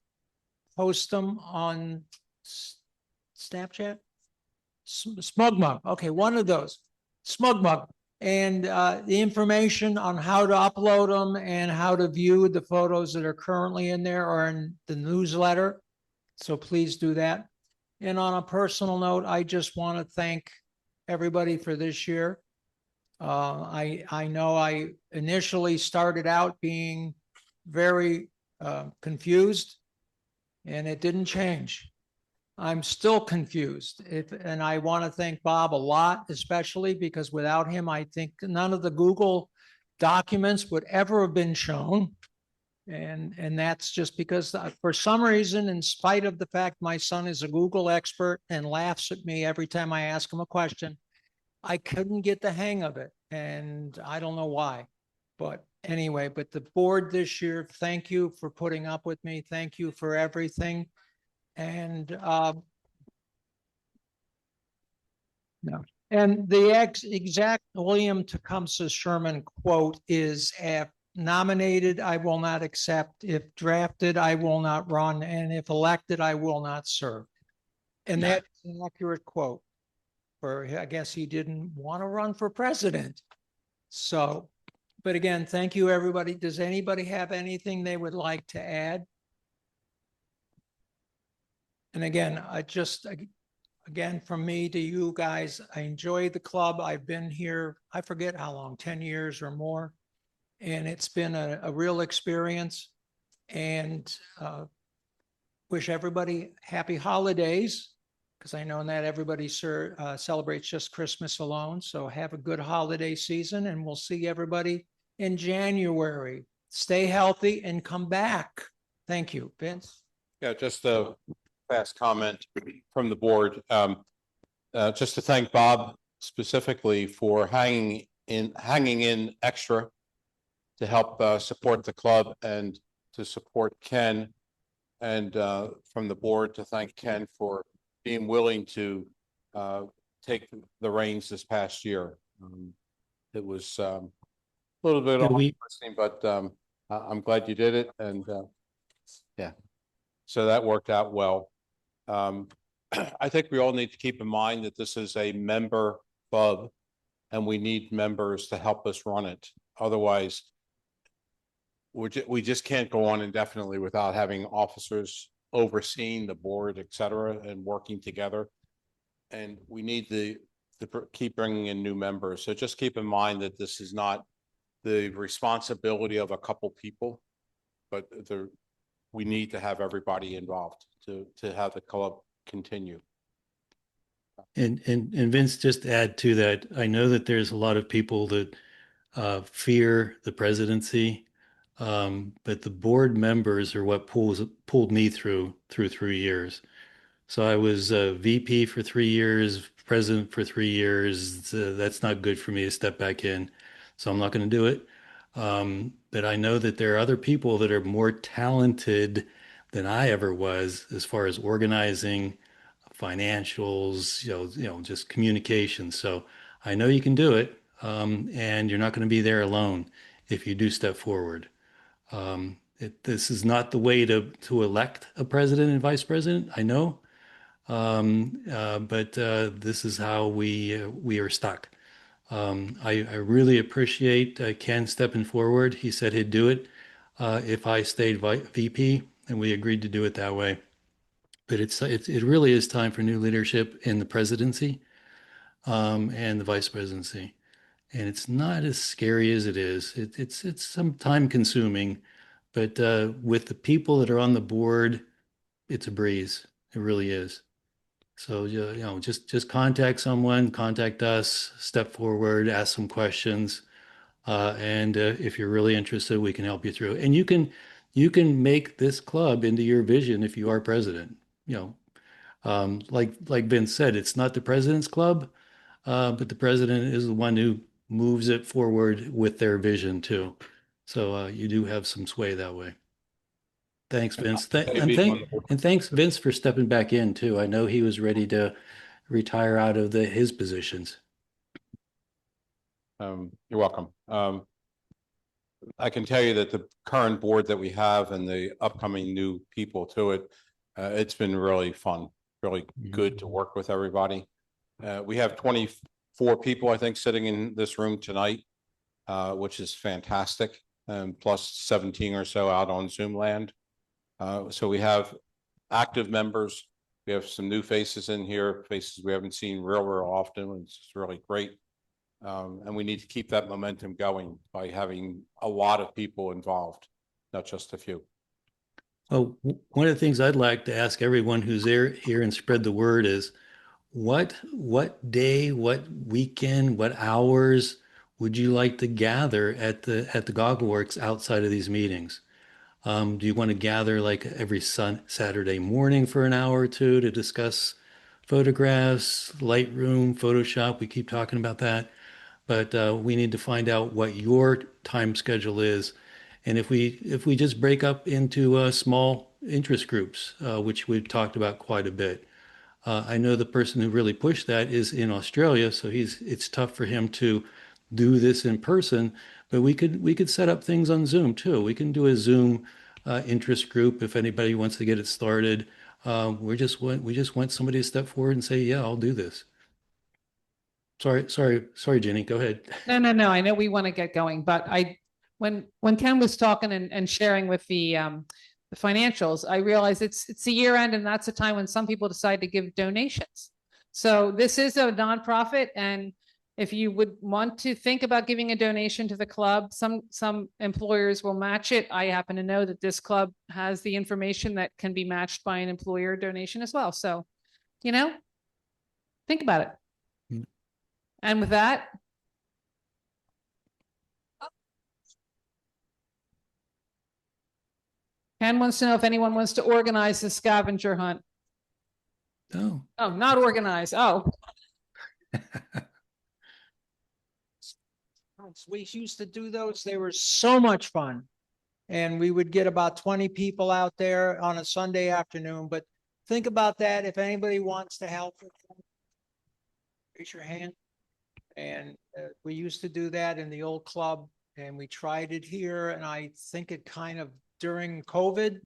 Post them on Snapchat? Smug Mug. Okay, one of those. Smug Mug. And the information on how to upload them and how to view the photos that are currently in there are in the newsletter. So please do that. And on a personal note, I just want to thank everybody for this year. I know I initially started out being very confused, and it didn't change. I'm still confused. And I want to thank Bob a lot, especially because without him, I think none of the Google documents would ever have been shown. And that's just because for some reason, in spite of the fact my son is a Google expert and laughs at me every time I ask him a question, I couldn't get the hang of it. And I don't know why. But anyway, but the board this year, thank you for putting up with me. Thank you for everything. And no. And the exact William Tecumseh Sherman quote is, if nominated, I will not accept. If drafted, I will not run. And if elected, I will not serve. And that's an accurate quote. For I guess he didn't want to run for president. So, but again, thank you, everybody. Does anybody have anything they would like to add? And again, again, from me to you guys, I enjoy the club. I've been here, I forget how long, 10 years or more. And it's been a real experience. And wish everybody happy holidays, because I know not everybody celebrates just Christmas alone. So have a good holiday season, and we'll see everybody in January. Stay healthy and come back. Thank you, Vince. Yeah, just a fast comment from the board. Just to thank Bob specifically for hanging in extra to help support the club and to support Ken, and from the board to thank Ken for being willing to take the reins this past year. It was a little bit interesting, but I'm glad you did it, and yeah, so that worked out well. I think we all need to keep in mind that this is a member club, and we need members to help us run it. Otherwise, we just can't go on indefinitely without having officers overseeing the board, et cetera, and working together. And we need to keep bringing in new members. So just keep in mind that this is not the responsibility of a couple people, but we need to have everybody involved to have the club continue. And Vince, just to add to that, I know that there's a lot of people that fear the presidency, but the board members are what pulled me through 3 years. So I was VP for 3 years, president for 3 years. That's not good for me to step back in, so I'm not going to do it. But I know that there are other people that are more talented than I ever was as far as organizing, financials, just communication. So I know you can do it, and you're not going to be there alone if you do step forward. This is not the way to elect a president and vice president, I know, but this is how we are stuck. I really appreciate Ken stepping forward. He said he'd do it if I stayed VP, and we agreed to do it that way. But it really is time for new leadership in the presidency and the vice presidency. And it's not as scary as it is. It's some time consuming, but with the people that are on the board, it's a breeze. It really is. So just contact someone, contact us, step forward, ask some questions, and if you're really interested, we can help you through. And you can make this club into your vision if you are president. Like Vince said, it's not the president's club, but the president is the one who moves it forward with their vision too. So you do have some sway that way. Thanks, Vince. And thanks, Vince, for stepping back in too. I know he was ready to retire out of his positions. You're welcome. I can tell you that the current board that we have and the upcoming new people to it, it's been really fun, really good to work with everybody. We have 24 people, I think, sitting in this room tonight, which is fantastic, plus 17 or so out on Zoom land. So we have active members. We have some new faces in here, faces we haven't seen real often. It's really great. And we need to keep that momentum going by having a lot of people involved, not just a few. Oh, one of the things I'd like to ask everyone who's here and spread the word is what day, what weekend, what hours would you like to gather at the Goggle Works outside of these meetings? Do you want to gather like every Saturday morning for an hour or two to discuss photographs, Lightroom, Photoshop? We keep talking about that, but we need to find out what your time schedule is. And if we just break up into small interest groups, which we've talked about quite a bit. I know the person who really pushed that is in Australia, so it's tough for him to do this in person, but we could set up things on Zoom too. We can do a Zoom interest group if anybody wants to get it started. We just want somebody to step forward and say, yeah, I'll do this. Sorry, Jenny, go ahead. No. I know we want to get going, but when Ken was talking and sharing with the financials, I realized it's the year end, and that's a time when some people decide to give donations. So this is a nonprofit, and if you would want to think about giving a donation to the club, some employers will match it. I happen to know that this club has the information that can be matched by an employer donation as well. So, think about it. And with that, Ken wants to know if anyone wants to organize the scavenger hunt. No. Oh, not organize. Oh. We used to do those. They were so much fun. And we would get about 20 people out there on a Sunday afternoon. But think about that. If anybody wants to help, raise your hand. And we used to do that in the old club, and we tried it here. And I think it kind of, during COVID,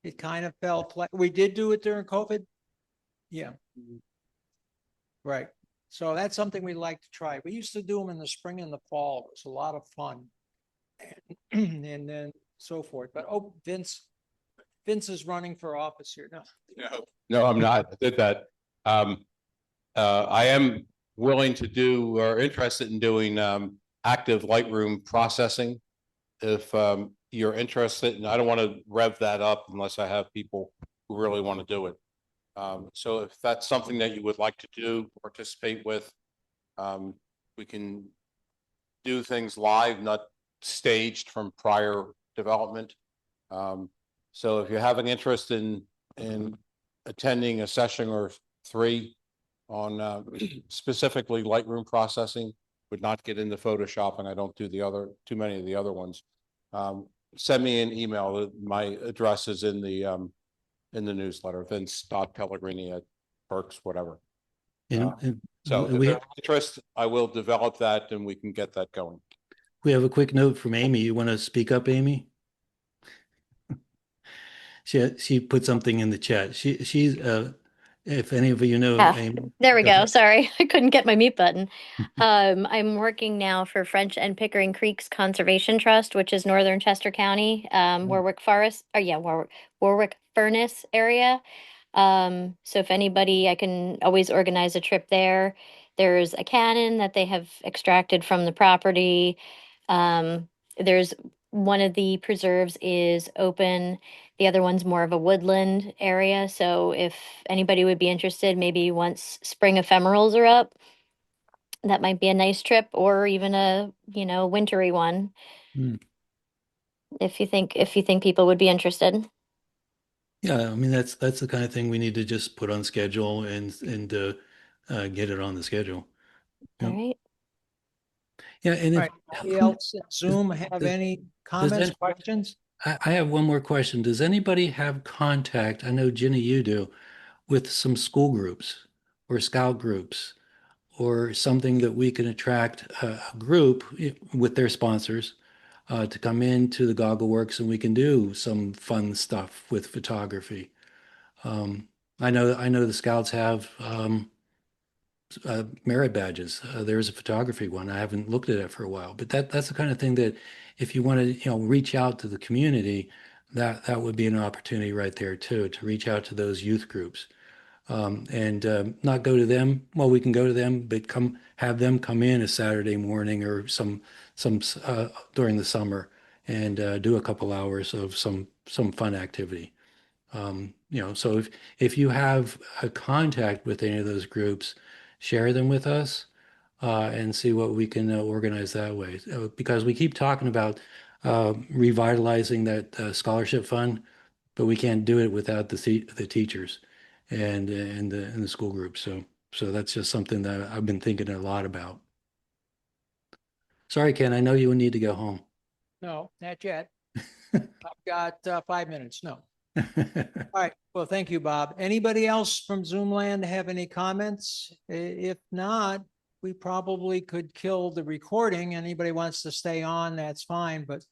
it kind of fell flat. We did do it during COVID. Yeah. Right. So that's something we like to try. We used to do them in the spring and the fall. It was a lot of fun. And then so forth. But Vince is running for office here. No, I'm not. I did that. I am willing to do or interested in doing active Lightroom processing. If you're interested, and I don't want to rev that up unless I have people who really want to do it. So if that's something that you would like to do, participate with, we can do things live, not staged from prior development. So if you have an interest in attending a session or three on specifically Lightroom processing, would not get into Photoshop, and I don't do too many of the other ones. Send me an email. My address is in the newsletter, Vince.Pellegrini at Berks, whatever. So if there's interest, I will develop that and we can get that going. We have a quick note from Amy. You want to speak up, Amy? She put something in the chat. if any of you know. Ah, Amy, there we go go. ahead. Sorry, I couldn't get my mute button. I'm working now for French and Pickering Creeks Conservation Trust, which is northern Chester County, Warwick Forest, or yeah, Warwick Furnace area. So if anybody, I can always organize a trip there. There's a cannon that they have extracted from the property. There's one of the preserves is open. The other one's more of a woodland area. So if anybody would be interested, maybe once spring ephemerals are up, that might be a nice trip, or even a, wintry one. Hmm. If you think people would be interested. Yeah, I mean, that's the kind of thing we need to just put on schedule and get it on the schedule. All Yep. right. Yeah, and All if right, anybody else in Zoom have any comments, any- questions? I have one more question. Does anybody have contact? I know Ginny, you do, with some school groups or scout groups or something that we can attract a group with their sponsors to come into the Goggle Works and we can do some fun stuff with photography. I know the scouts have merit badges. There's a photography one. I haven't looked at it for a while, but that's the kind of thing that if you want to, reach out to the community, that would be an opportunity right there too, to reach out to those youth groups. And not go to them. Well, we can go to them, but have them come in a Saturday morning or some during the summer and do a couple hours of some fun activity. So if you have a contact with any of those groups, share them with us and see what we can organize that way. Because we keep talking about revitalizing that scholarship fund, but we can't do it without the teachers and the school groups. So that's just something that I've been thinking a lot about. Sorry, Ken, I know you need to go home. No, not yet. I've got 5 minutes. No. All right. Well, thank you, Bob. Anybody else from Zoom land have any comments? If not, we probably could kill the recording. Anybody wants to stay on, that's fine, but